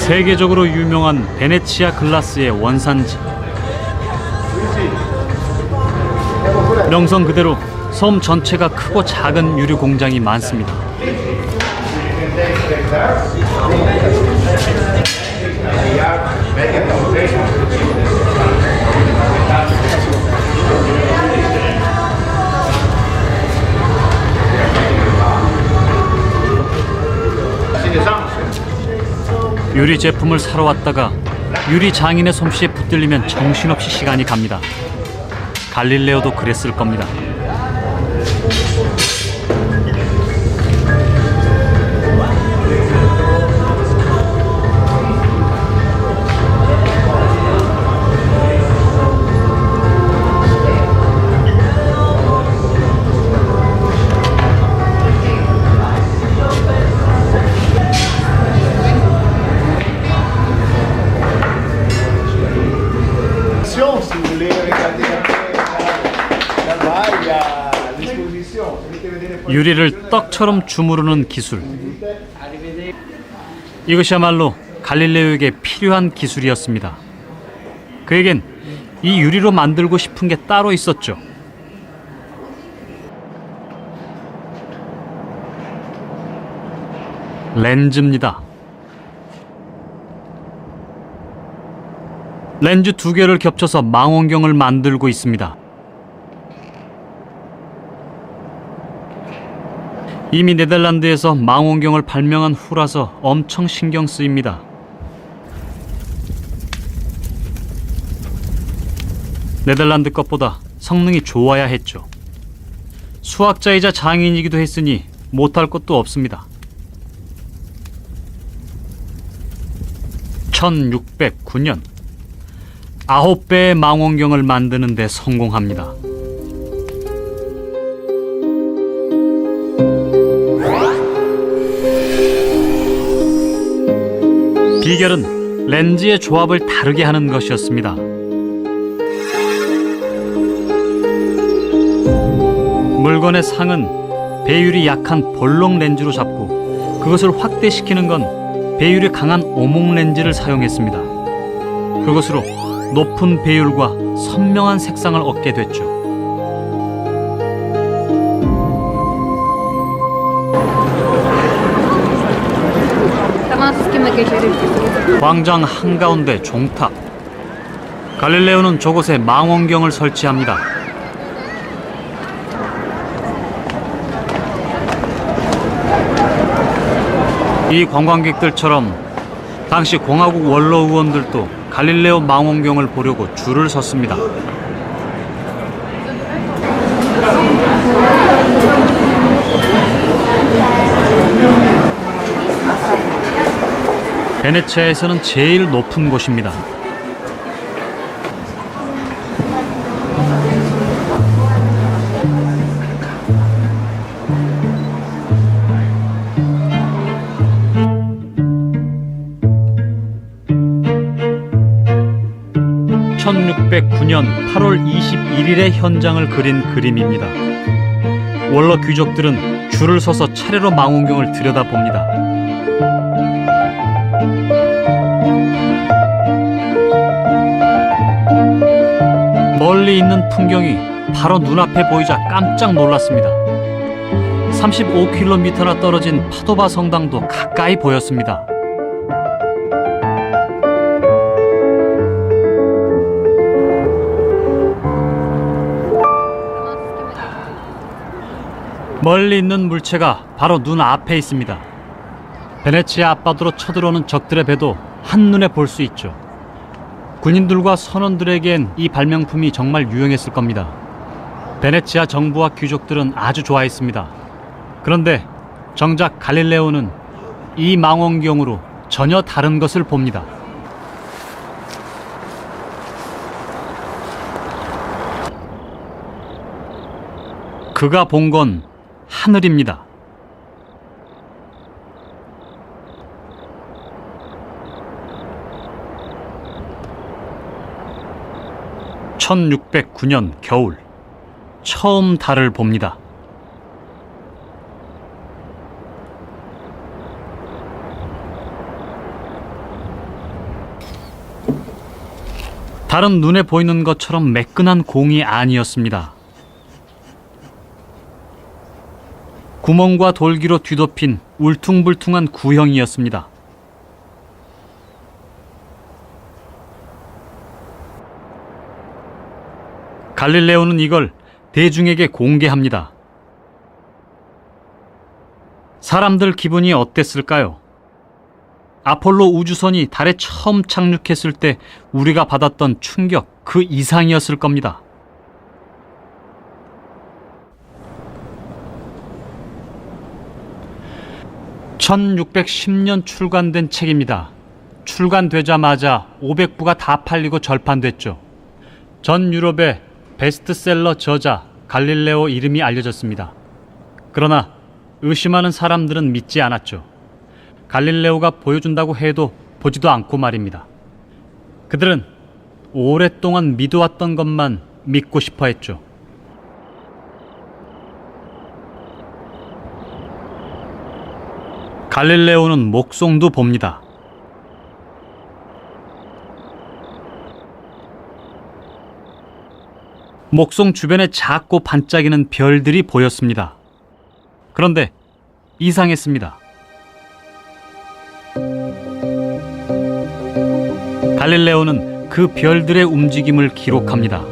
세계적으로 유명한 베네치아 글라스의 원산지. 명성 그대로 섬 전체가 크고 작은 유리 공장이 많습니다. 유리 제품을 사러 왔다가 유리 장인의 솜씨에 붙들리면 정신없이 시간이 갑니다. 갈릴레오도 그랬을 겁니다. Si voulez regarder un peu là-bas, il y a l'exposition. 유리를 떡처럼 주무르는 기술. 이것이야말로 갈릴레오에게 필요한 기술이었습니다. 그에겐 이 유리로 만들고 싶은 게 따로 있었죠. 렌즈입니다. 렌즈 2개를 겹쳐서 망원경을 만들고 있습니다. 이미 네덜란드에서 망원경을 발명한 후라서 엄청 신경 쓰입니다. 네덜란드 것보다 성능이 좋아야 했죠. 수학자이자 장인이기도 했으니 못할 것도 없습니다. 1609년 9배의 망원경을 만드는 데 성공합니다. 비결은 렌즈의 조합을 다르게 하는 것이었습니다. 물건의 상은 배율이 약한 볼록 렌즈로 잡고 그것을 확대시키는 건 배율이 강한 오목 렌즈를 사용했습니다. 그것으로 높은 배율과 선명한 색상을 얻게 됐죠. 광장 한가운데 종탑. 갈릴레오는 저곳에 망원경을 설치합니다. 이 관광객들처럼 당시 공화국 원로 의원들도 갈릴레오 망원경을 보려고 줄을 섰습니다. 베네치아에서는 제일 높은 곳입니다. (1609년 8월 21일의) 현장을 그린 그림입니다. 원로 귀족들은 줄을 서서 차례로 망원경을 들여다봅니다. 멀리 있는 풍경이 바로 눈앞에 보이자 깜짝 놀랐습니다. 35km나 떨어진 파도바 성당도 가까이 보였습니다. 멀리 있는 물체가 바로 눈앞에 있습니다. 베네치아 앞바다로 쳐들어오는 적들의 배도 한눈에 볼 수 있죠. 군인들과 선원들에겐 이 발명품이 정말 유용했을 겁니다. 베네치아 정부와 귀족들은 아주 좋아했습니다. 그런데 정작 갈릴레오는 이 망원경으로 전혀 다른 것을 봅니다. 그가 본 건 하늘입니다. (1609년) 겨울 처음 달을 봅니다. 달은 눈에 보이는 것처럼 매끈한 공이 아니었습니다. 구멍과 돌기로 뒤덮인 울퉁불퉁한 구형이었습니다. 갈릴레오는 이걸 대중에게 공개합니다. 사람들 기분이 어땠을까요? 아폴로 우주선이 달에 처음 착륙했을 때 우리가 받았던 충격 그 이상이었을 겁니다. (1610년) 출간된 책입니다. 출간되자마자 500부가 다 팔리고 절판됐죠. 전 유럽의 베스트셀러 저자 갈릴레오 이름이 알려졌습니다. 그러나 의심하는 사람들은 믿지 않았죠. 갈릴레오가 보여준다고 해도 보지도 않고 말입니다. 그들은 오랫동안 믿어왔던 것만 믿고 싶어 했죠. 갈릴레오는 목성도 봅니다. 목성 주변에 작고 반짝이는 별들이 보였습니다. 그런데 이상했습니다. 갈릴레오는 그 별들의 움직임을 기록합니다.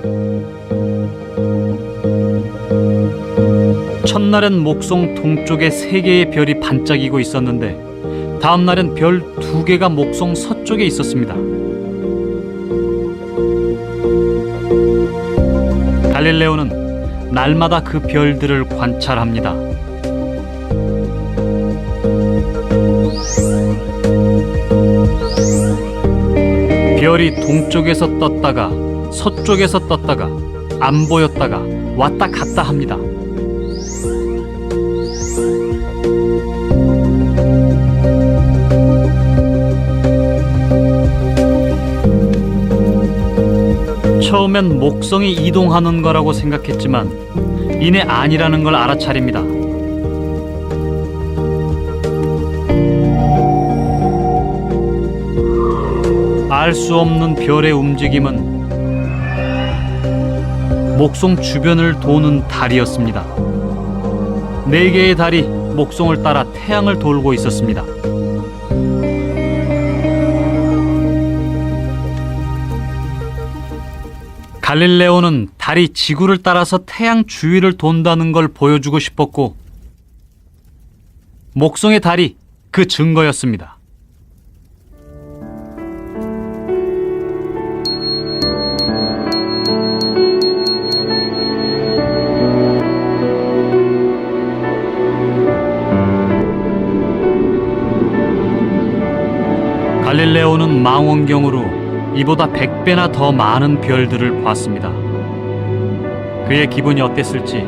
첫날엔 목성 동쪽에 3개의 별이 반짝이고 있었는데 다음 날엔 별 2개가 목성 서쪽에 있었습니다. 갈릴레오는 날마다 그 별들을 관찰합니다. 별이 동쪽에서 떴다가 서쪽에서 떴다가 안 보였다가 왔다 갔다 합니다. 처음엔 목성이 이동하는 거라고 생각했지만 이내 아니라는 걸 알아차립니다. 알 수 없는 별의 움직임은 목성 주변을 도는 달이었습니다. 4개의 달이 목성을 따라 태양을 돌고 있었습니다. 갈릴레오는 달이 지구를 따라서 태양 주위를 돈다는 걸 보여주고 싶었고 목성의 달이 그 증거였습니다. 갈릴레오는 망원경으로 이보다 100배나 더 많은 별들을 봤습니다. 그의 기분이 어땠을지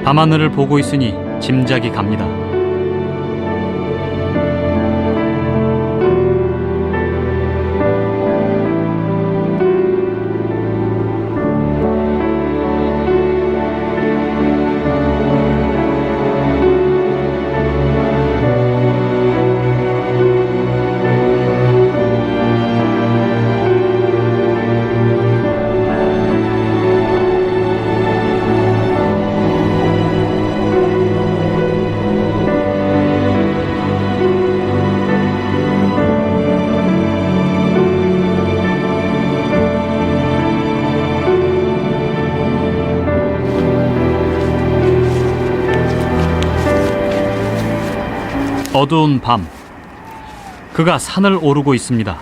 밤하늘을 보고 있으니 짐작이 갑니다. 어두운 밤, 그가 산을 오르고 있습니다.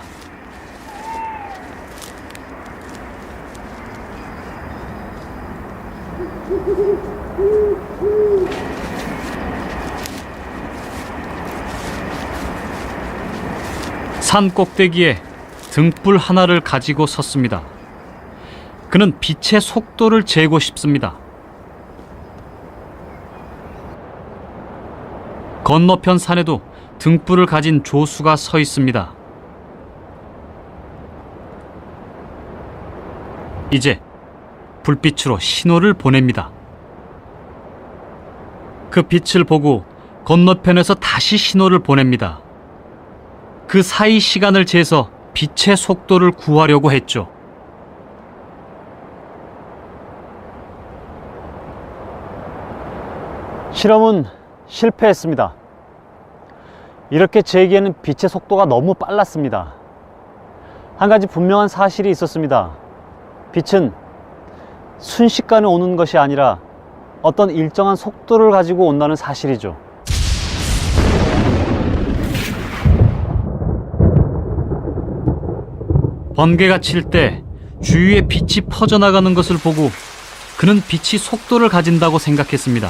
산 꼭대기에 등불 하나를 가지고 섰습니다. 그는 빛의 속도를 재고 싶습니다. 건너편 산에도 등불을 가진 조수가 서 있습니다. 이제 불빛으로 신호를 보냅니다. 그 빛을 보고 건너편에서 다시 신호를 보냅니다. 그 사이 시간을 재서 빛의 속도를 구하려고 했죠. 실험은 실패했습니다. 이렇게 재기에는 빛의 속도가 너무 빨랐습니다. 한 가지 분명한 사실이 있었습니다. 빛은 순식간에 오는 것이 아니라 어떤 일정한 속도를 가지고 온다는 사실이죠. 번개가 칠 때 주위에 빛이 퍼져나가는 것을 보고 그는 빛이 속도를 가진다고 생각했습니다.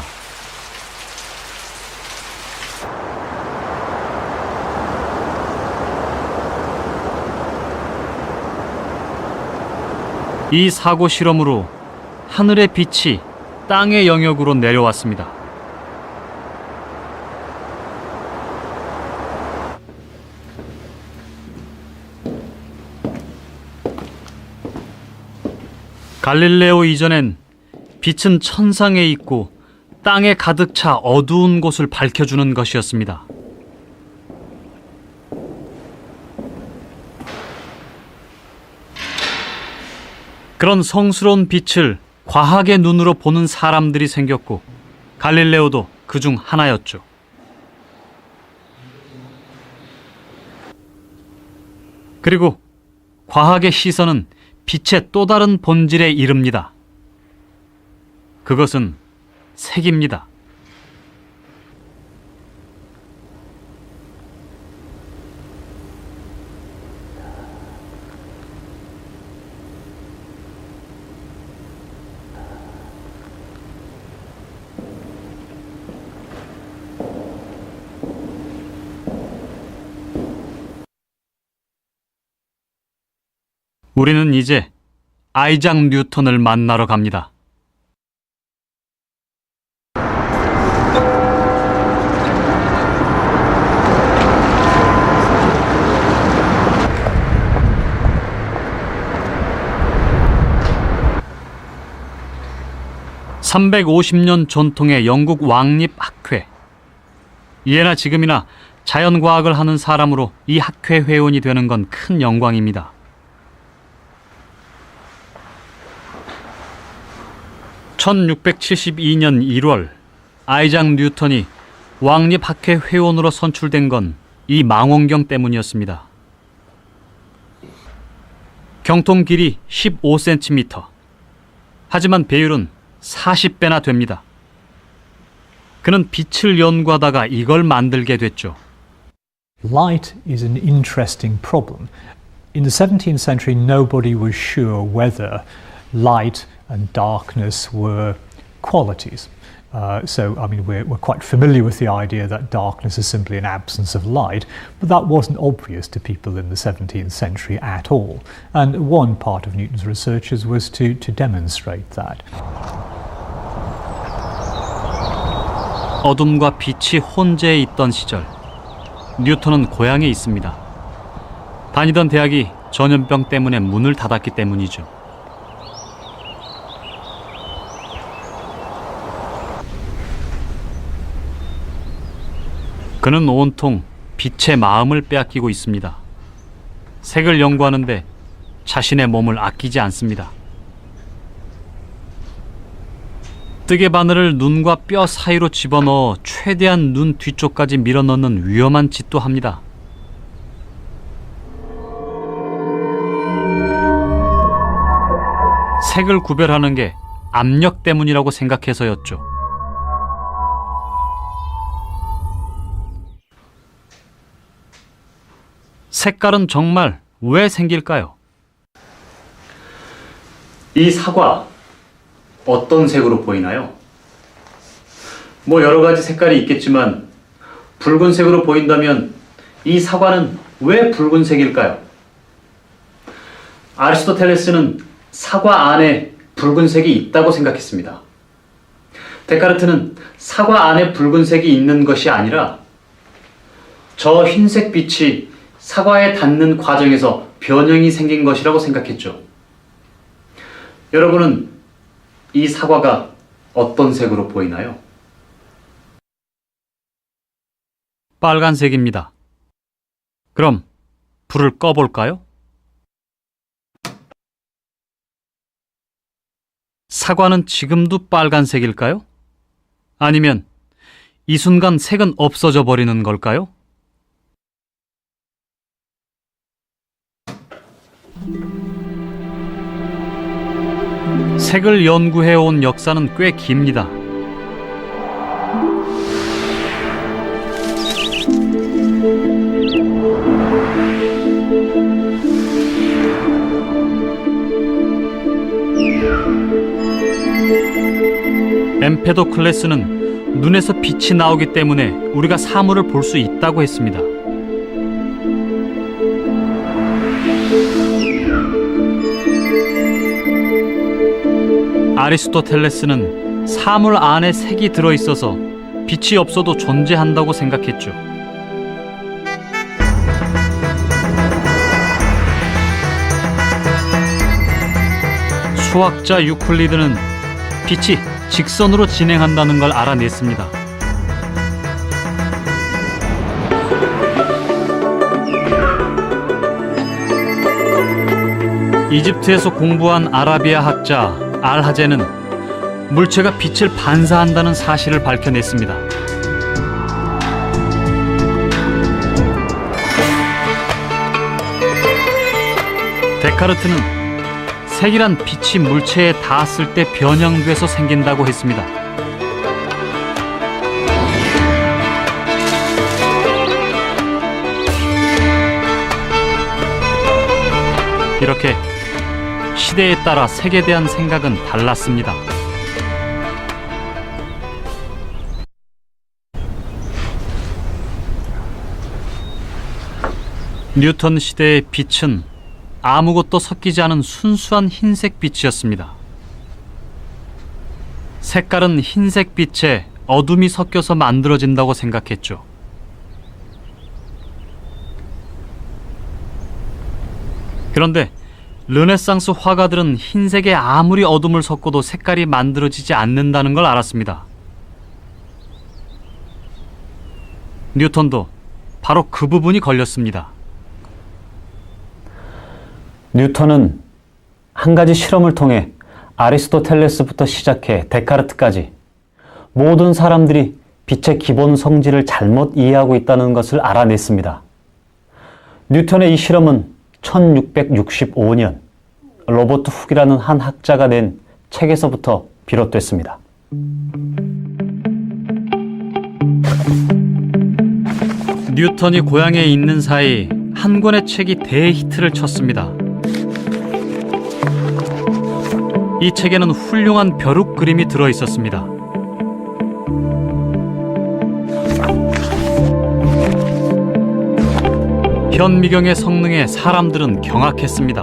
이 사고 실험으로 하늘의 빛이 땅의 영역으로 내려왔습니다. 갈릴레오 이전엔 빛은 천상에 있고 땅에 가득 차 어두운 곳을 밝혀주는 것이었습니다. 그런 성스러운 빛을 과학의 눈으로 보는 사람들이 생겼고 갈릴레오도 그중 하나였죠. 그리고 과학의 시선은 빛의 또 다른 본질에 이릅니다. 그것은 색입니다. 우리는 이제 아이작 뉴턴을 만나러 갑니다. (350년) 전통의 영국 왕립학회. 예나 지금이나 자연과학을 하는 사람으로 이 학회 회원이 되는 건 큰 영광입니다. 1672년 1월 아이작 뉴턴이 왕립학회 회원으로 선출된 건 이 망원경 때문이었습니다. 경통 길이 15cm. 하지만 배율은 40배나 됩니다. 그는 빛을 연구하다가 이걸 만들게 됐죠. Light is an interesting problem. In the 17th century, nobody was sure whether light and darkness were qualities. We're quite familiar with the idea that darkness is simply an absence of light, but that wasn't obvious to people in the 17th century at all. And one part of Newton's researches was to demonstrate that. 어둠과 빛이 혼재해 있던 시절, 뉴턴은 고향에 있습니다. 다니던 대학이 전염병 때문에 문을 닫았기 때문이죠. 그는 온통 빛의 마음을 빼앗기고 있습니다. 색을 연구하는데 자신의 몸을 아끼지 않습니다. 뜨개 바늘을 눈과 뼈 사이로 집어넣어 최대한 눈 뒤쪽까지 밀어넣는 위험한 짓도 합니다. 색을 구별하는 게 압력 때문이라고 생각해서였죠. 색깔은 정말 왜 생길까요? 이 사과 어떤 색으로 보이나요? 뭐 여러 가지 색깔이 있겠지만 붉은색으로 보인다면 이 사과는 왜 붉은색일까요? 아리스토텔레스는 사과 안에 붉은색이 있다고 생각했습니다. 데카르트는 사과 안에 붉은색이 있는 것이 아니라 저 흰색 빛이 사과에 닿는 과정에서 변형이 생긴 것이라고 생각했죠. 여러분은 이 사과가 어떤 색으로 보이나요? 빨간색입니다. 그럼 불을 꺼볼까요? 사과는 지금도 빨간색일까요? 아니면 이 순간 색은 없어져 버리는 걸까요? 색을 연구해온 역사는 꽤 깁니다. 엠페도클레스는 눈에서 빛이 나오기 때문에 우리가 사물을 볼 수 있다고 했습니다. 아리스토텔레스는 사물 안에 색이 들어있어서 빛이 없어도 존재한다고 생각했죠. 수학자 유클리드는 빛이 직선으로 진행한다는 걸 알아냈습니다. 이집트에서 공부한 아라비아 학자 알하제는 물체가 빛을 반사한다는 사실을 밝혀냈습니다. 데카르트는 색이란 빛이 물체에 닿았을 때 변형돼서 생긴다고 했습니다. 이렇게 시대에 따라 색에 대한 생각은 달랐습니다. 뉴턴 시대의 빛은 아무것도 섞이지 않은 순수한 흰색 빛이었습니다. 색깔은 흰색 빛에 어둠이 섞여서 만들어진다고 생각했죠. 그런데 르네상스 화가들은 흰색에 아무리 어둠을 섞어도 색깔이 만들어지지 않는다는 걸 알았습니다. 뉴턴도 바로 그 부분이 걸렸습니다. 뉴턴은 한 가지 실험을 통해 아리스토텔레스부터 시작해 데카르트까지 모든 사람들이 빛의 기본 성질을 잘못 이해하고 있다는 것을 알아냈습니다. 뉴턴의 이 실험은 1665년 로버트 훅이라는 한 학자가 낸 책에서부터 비롯됐습니다. 뉴턴이 고향에 있는 사이 한 권의 책이 대히트를 쳤습니다. 이 책에는 훌륭한 벼룩 그림이 들어 있었습니다. 현미경의 성능에 사람들은 경악했습니다.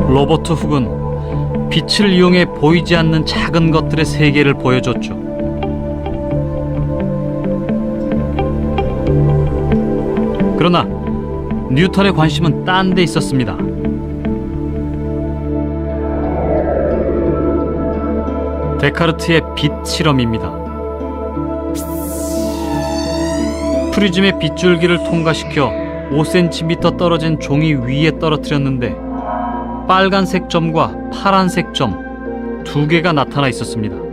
로버트 훅은 빛을 이용해 보이지 않는 작은 것들의 세계를 보여줬죠. 그러나 뉴턴의 관심은 딴 데 있었습니다. 데카르트의 빛 실험입니다. 프리즘의 빗줄기를 통과시켜 5cm 떨어진 종이 위에 떨어뜨렸는데 빨간색 점과 파란색 점 두 개가 나타나 있었습니다.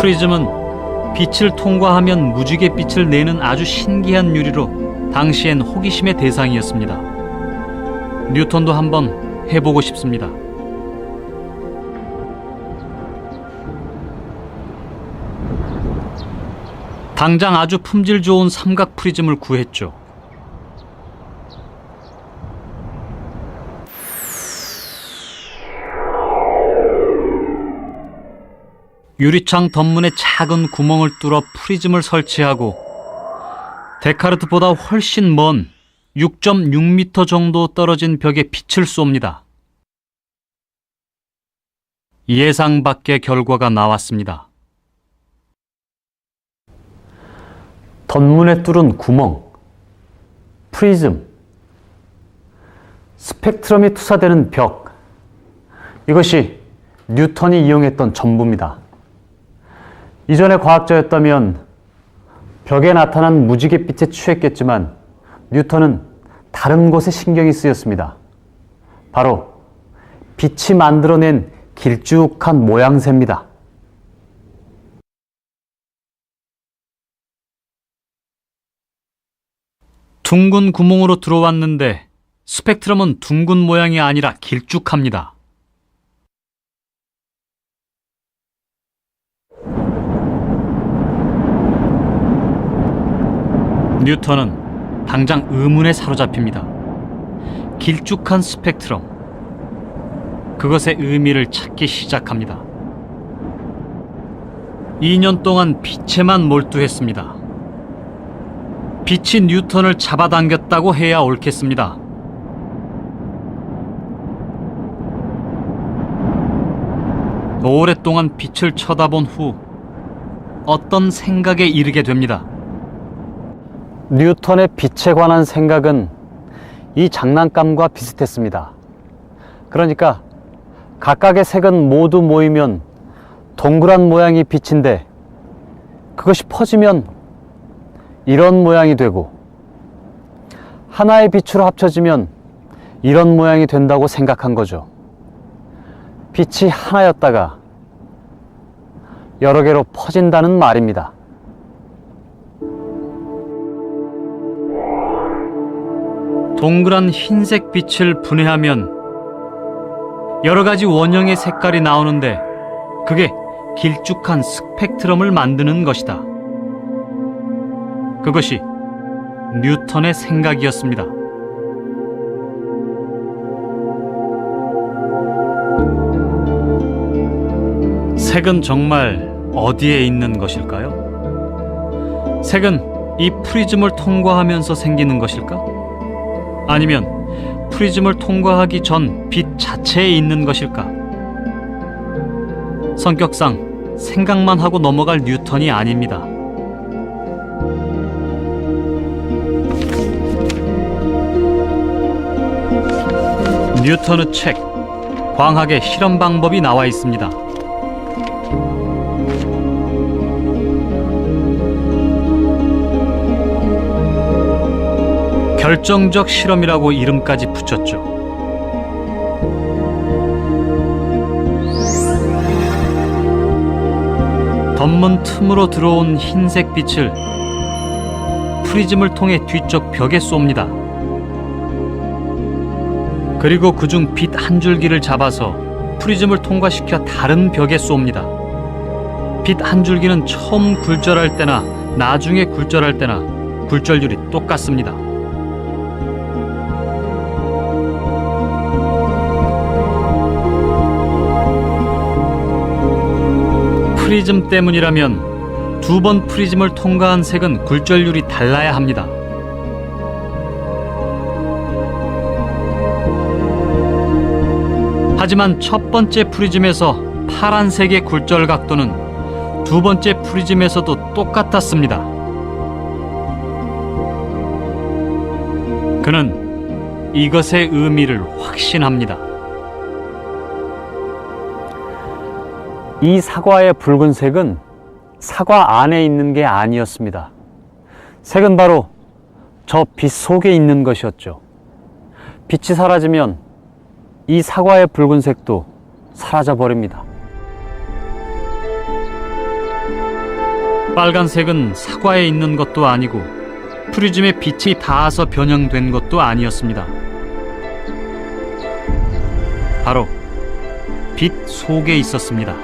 프리즘은 빛을 통과하면 무지개 빛을 내는 아주 신기한 유리로 당시엔 호기심의 대상이었습니다. 뉴턴도 한번 해보고 싶습니다. 당장 아주 품질 좋은 삼각 프리즘을 구했죠. 유리창 덧문에 작은 구멍을 뚫어 프리즘을 설치하고 데카르트보다 훨씬 먼 6.6m 정도 떨어진 벽에 빛을 쏩니다. 예상 밖의 결과가 나왔습니다. 덧문에 뚫은 구멍, 프리즘, 스펙트럼이 투사되는 벽, 이것이 뉴턴이 이용했던 전부입니다. 이전의 과학자였다면 벽에 나타난 무지갯빛에 취했겠지만 뉴턴은 다른 곳에 신경이 쓰였습니다. 바로 빛이 만들어낸 길쭉한 모양새입니다. 둥근 구멍으로 들어왔는데 스펙트럼은 둥근 모양이 아니라 길쭉합니다. 뉴턴은 당장 의문에 사로잡힙니다. 길쭉한 스펙트럼, 그것의 의미를 찾기 시작합니다. 2년 동안 빛에만 몰두했습니다. 빛이 뉴턴을 잡아당겼다고 해야 옳겠습니다. 오랫동안 빛을 쳐다본 후 어떤 생각에 이르게 됩니다. 뉴턴의 빛에 관한 생각은 이 장난감과 비슷했습니다. 그러니까 각각의 색은 모두 모이면 동그란 모양이 빛인데 그것이 퍼지면 이런 모양이 되고 하나의 빛으로 합쳐지면 이런 모양이 된다고 생각한 거죠. 빛이 하나였다가 여러 개로 퍼진다는 말입니다. 동그란 흰색 빛을 분해하면 여러 가지 원형의 색깔이 나오는데 그게 길쭉한 스펙트럼을 만드는 것이다. 그것이 뉴턴의 생각이었습니다. 색은 정말 어디에 있는 것일까요? 색은 이 프리즘을 통과하면서 생기는 것일까? 아니면 프리즘을 통과하기 전 빛 자체에 있는 것일까? 성격상 생각만 하고 넘어갈 뉴턴이 아닙니다. 뉴턴의 책, 광학의 실험 방법이 나와 있습니다. 결정적 실험이라고 이름까지 붙였죠. 덧문 틈으로 들어온 흰색 빛을 프리즘을 통해 뒤쪽 벽에 쏩니다. 그리고 그중 빛 한 줄기를 잡아서 프리즘을 통과시켜 다른 벽에 쏩니다. 빛 한 줄기는 처음 굴절할 때나 나중에 굴절할 때나 굴절률이 똑같습니다. 프리즘 때문이라면 두 번 프리즘을 통과한 색은 굴절률이 달라야 합니다. 하지만 첫 번째 프리즘에서 파란색의 굴절 각도는 두 번째 프리즘에서도 똑같았습니다. 그는 이것의 의미를 확신합니다. 이 사과의 붉은색은 사과 안에 있는 게 아니었습니다. 색은 바로 저 빛 속에 있는 것이었죠. 빛이 사라지면 이 사과의 붉은색도 사라져 버립니다. 빨간색은 사과에 있는 것도 아니고 프리즘에 빛이 닿아서 변형된 것도 아니었습니다. 바로 빛 속에 있었습니다.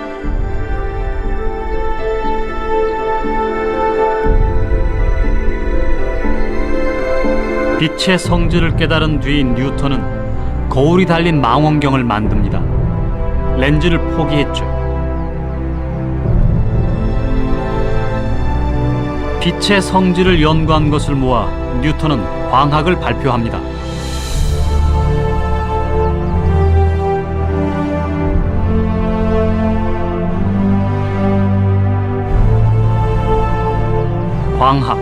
빛의 성질을 깨달은 뒤 뉴턴은 거울이 달린 망원경을 만듭니다. 렌즈를 포기했죠. 빛의 성질을 연구한 것을 모아 뉴턴은 광학을 발표합니다. 광학,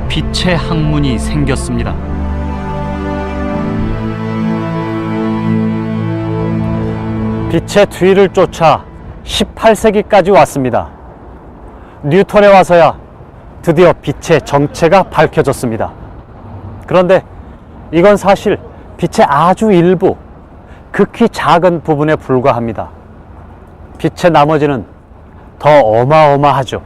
빛의 학문이 생겼습니다. 빛의 뒤를 쫓아 18세기까지 왔습니다. 뉴턴에 와서야 드디어 빛의 정체가 밝혀졌습니다. 그런데 이건 사실 빛의 아주 일부, 극히 작은 부분에 불과합니다. 빛의 나머지는 더 어마어마하죠.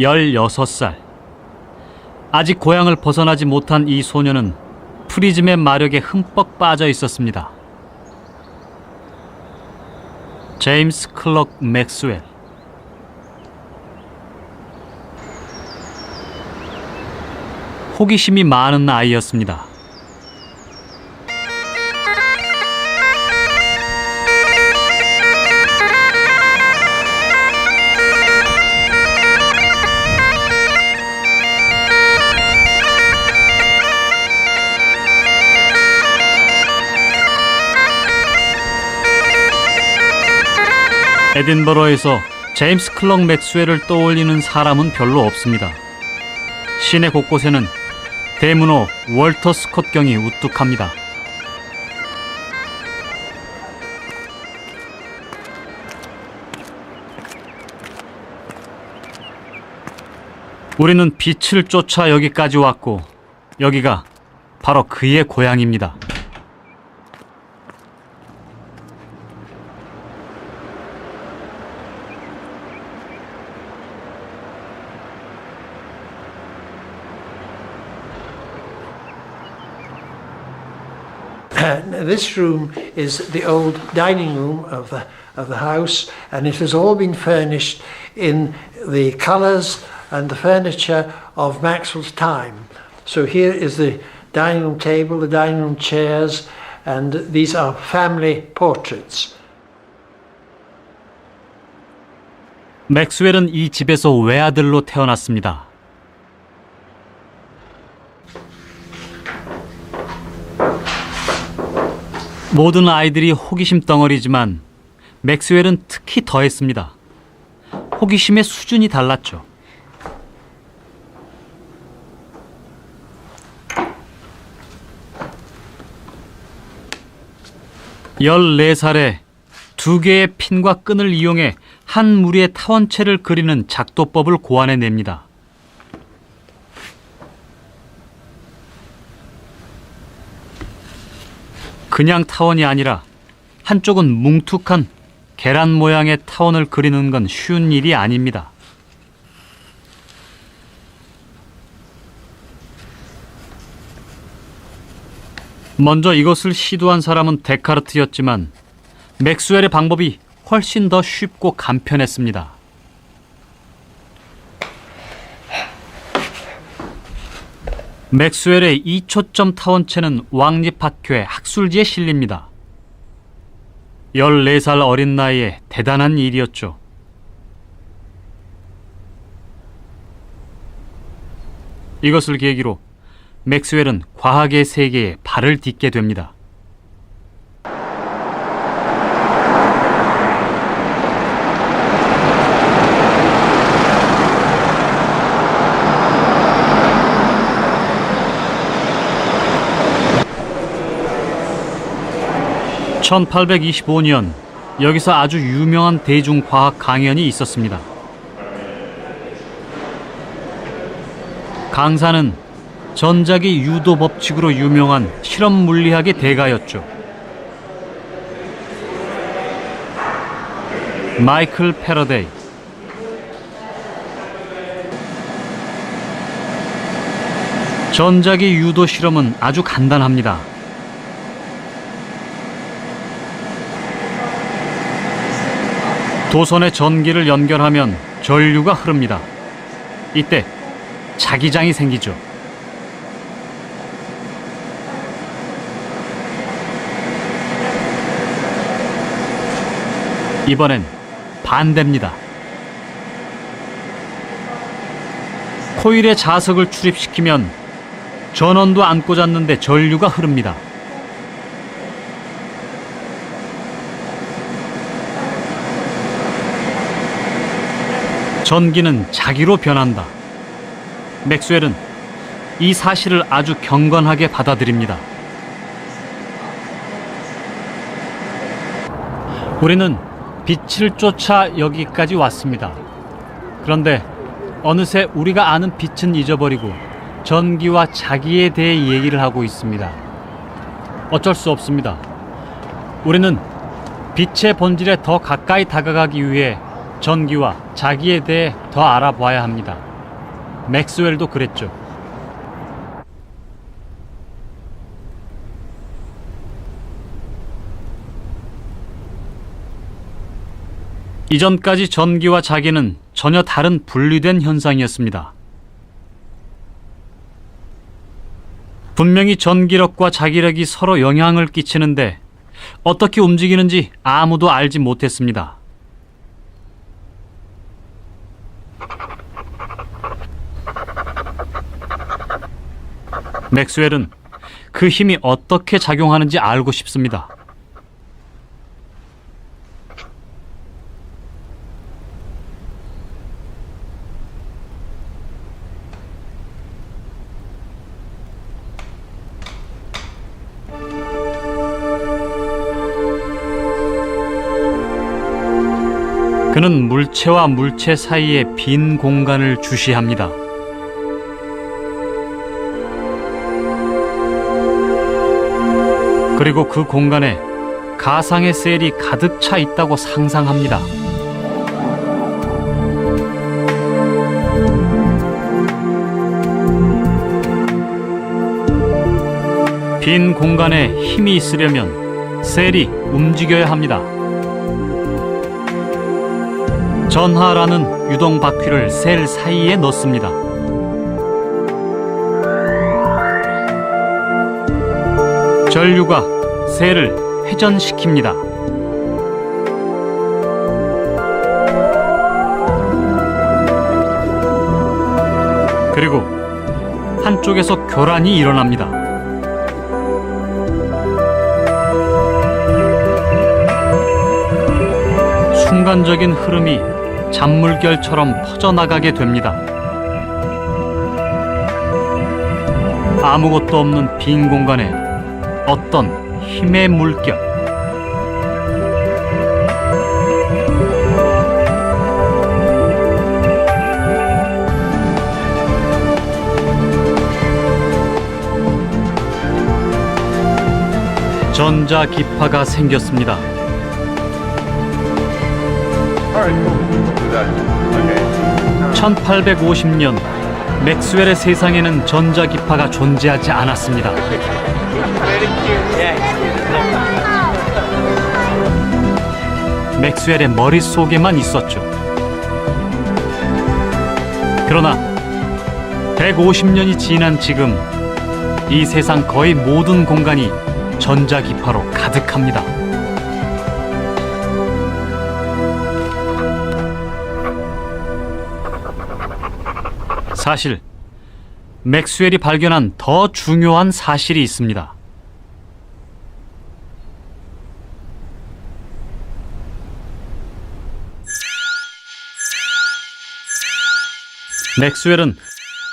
열여섯 살 아직 고향을 벗어나지 못한 이 소녀는 프리즘의 마력에 흠뻑 빠져 있었습니다. 제임스 클럭 맥스웰. 호기심이 많은 아이였습니다. 에딘버러에서 제임스 클럭 맥스웰을 떠올리는 사람은 별로 없습니다. 시내 곳곳에는 대문호 월터 스콧 경이 우뚝합니다. 우리는 빛을 쫓아 여기까지 왔고 여기가 바로 그의 고향입니다. This room is the old dining room of the house, and it has all been furnished in the colours and the furniture of Maxwell's time. So here is the dining room table, the dining room chairs, and these are family portraits. 맥스웰은 이 집에서 외아들로 태어났습니다. 모든 아이들이 호기심 덩어리지만 맥스웰은 특히 더했습니다. 호기심의 수준이 달랐죠. (14살에) 2개의 핀과 끈을 이용해 한 무리의 타원체를 그리는 작도법을 고안해냅니다. 그냥 타원이 아니라 한쪽은 뭉툭한 계란 모양의 타원을 그리는 건 쉬운 일이 아닙니다. 먼저 이것을 시도한 사람은 데카르트였지만 맥스웰의 방법이 훨씬 더 쉽고 간편했습니다. 맥스웰의 2초점 타원체는 왕립학교의 학술지에 실립니다. 14살 어린 나이에 대단한 일이었죠. 이것을 계기로 맥스웰은 과학의 세계에 발을 딛게 됩니다. (1825년) 여기서 아주 유명한 대중과학 강연이 있었습니다. 강사는 전자기 유도 법칙으로 유명한 실험 물리학의 대가였죠. 마이클 패러데이. 전자기 유도 실험은 아주 간단합니다. 도선에 전기를 연결하면 전류가 흐릅니다. 이때 자기장이 생기죠. 이번엔 반대입니다. 코일에 자석을 출입시키면 전원도 안 꽂았는데 전류가 흐릅니다. 전기는 자기로 변한다. 맥스웰은 이 사실을 아주 경건하게 받아들입니다. 우리는 빛을 쫓아 여기까지 왔습니다. 그런데 어느새 우리가 아는 빛은 잊어버리고 전기와 자기에 대해 얘기를 하고 있습니다. 어쩔 수 없습니다. 우리는 빛의 본질에 더 가까이 다가가기 위해 전기와 자기에 대해 더 알아봐야 합니다. 맥스웰도 그랬죠. 이전까지 전기와 자기는 전혀 다른 분리된 현상이었습니다. 분명히 전기력과 자기력이 서로 영향을 끼치는데 어떻게 움직이는지 아무도 알지 못했습니다. 맥스웰은 그 힘이 어떻게 작용하는지 알고 싶습니다. 그는 물체와 물체 사이의 빈 공간을 주시합니다. 그리고 그 공간에 가상의 셀이 가득 차 있다고 상상합니다. 빈 공간에 힘이 있으려면 셀이 움직여야 합니다. 전하라는 유동 바퀴를 셀 사이에 넣습니다. 전류가 셀을 회전시킵니다. 그리고 한쪽에서 교란이 일어납니다. 순간적인 흐름이 잔물결처럼 퍼져나가게 됩니다. 아무것도 없는 빈 공간에 어떤 힘의 물결. 전자기파가 생겼습니다. Alright, cool. We'll do that. Okay. 1850년 맥스웰의 세상에는 전자기파가 존재하지 않았습니다. 맥스웰의 머릿속에만 있었죠. 그러나 150년이 지난 지금 이 세상 거의 모든 공간이 전자기파로 가득합니다. 사실 맥스웰이 발견한 더 중요한 사실이 있습니다. 맥스웰은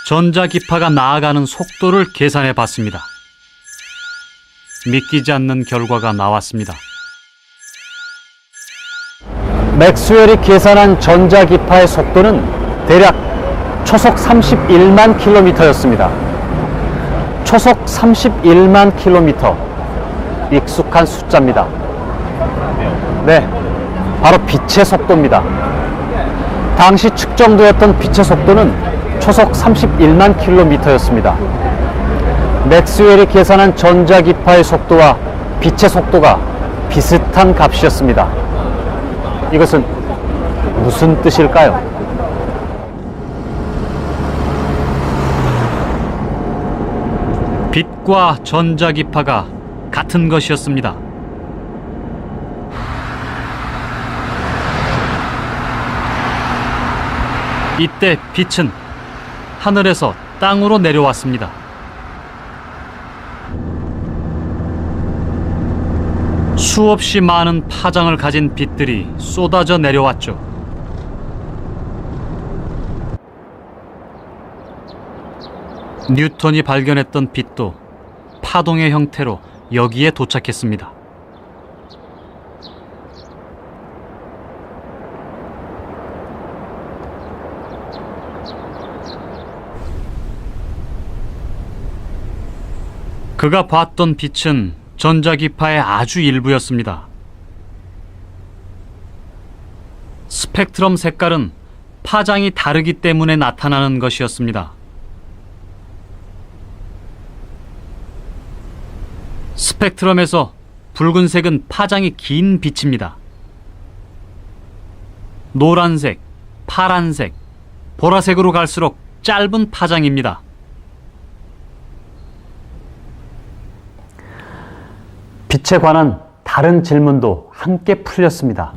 전자기파가 나아가는 속도를 계산해 봤습니다. 믿기지 않는 결과가 나왔습니다. 맥스웰이 계산한 전자기파의 속도는 대략 초속 31만 킬로미터였습니다. 초속 31만 킬로미터. 익숙한 숫자입니다. 네, 바로 빛의 속도입니다. 당시 측정되었던 빛의 속도는 초속 31만 킬로미터였습니다. 맥스웰이 계산한 전자기파의 속도와 빛의 속도가 비슷한 값이었습니다. 이것은 무슨 뜻일까요? 빛과 전자기파가 같은 것이었습니다. 이때 빛은 하늘에서 땅으로 내려왔습니다. 수없이 많은 파장을 가진 빛들이 쏟아져 내려왔죠. 뉴턴이 발견했던 빛도 파동의 형태로 여기에 도착했습니다. 그가 봤던 빛은 전자기파의 아주 일부였습니다. 스펙트럼 색깔은 파장이 다르기 때문에 나타나는 것이었습니다. 스펙트럼에서 붉은색은 파장이 긴 빛입니다. 노란색, 파란색, 보라색으로 갈수록 짧은 파장입니다. 빛에 관한 다른 질문도 함께 풀렸습니다.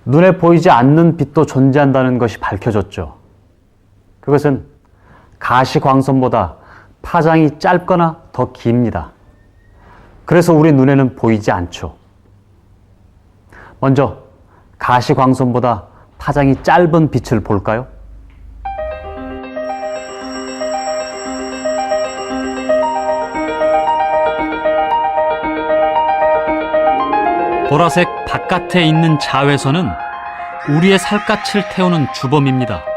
눈에 보이지 않는 빛도 존재한다는 것이 밝혀졌죠. 그것은 가시광선보다 파장이 짧거나 더 깁니다. 그래서 우리 눈에는 보이지 않죠. 먼저 가시광선보다 파장이 짧은 빛을 볼까요? 보라색 바깥에 있는 자외선은 우리의 살갗을 태우는 주범입니다.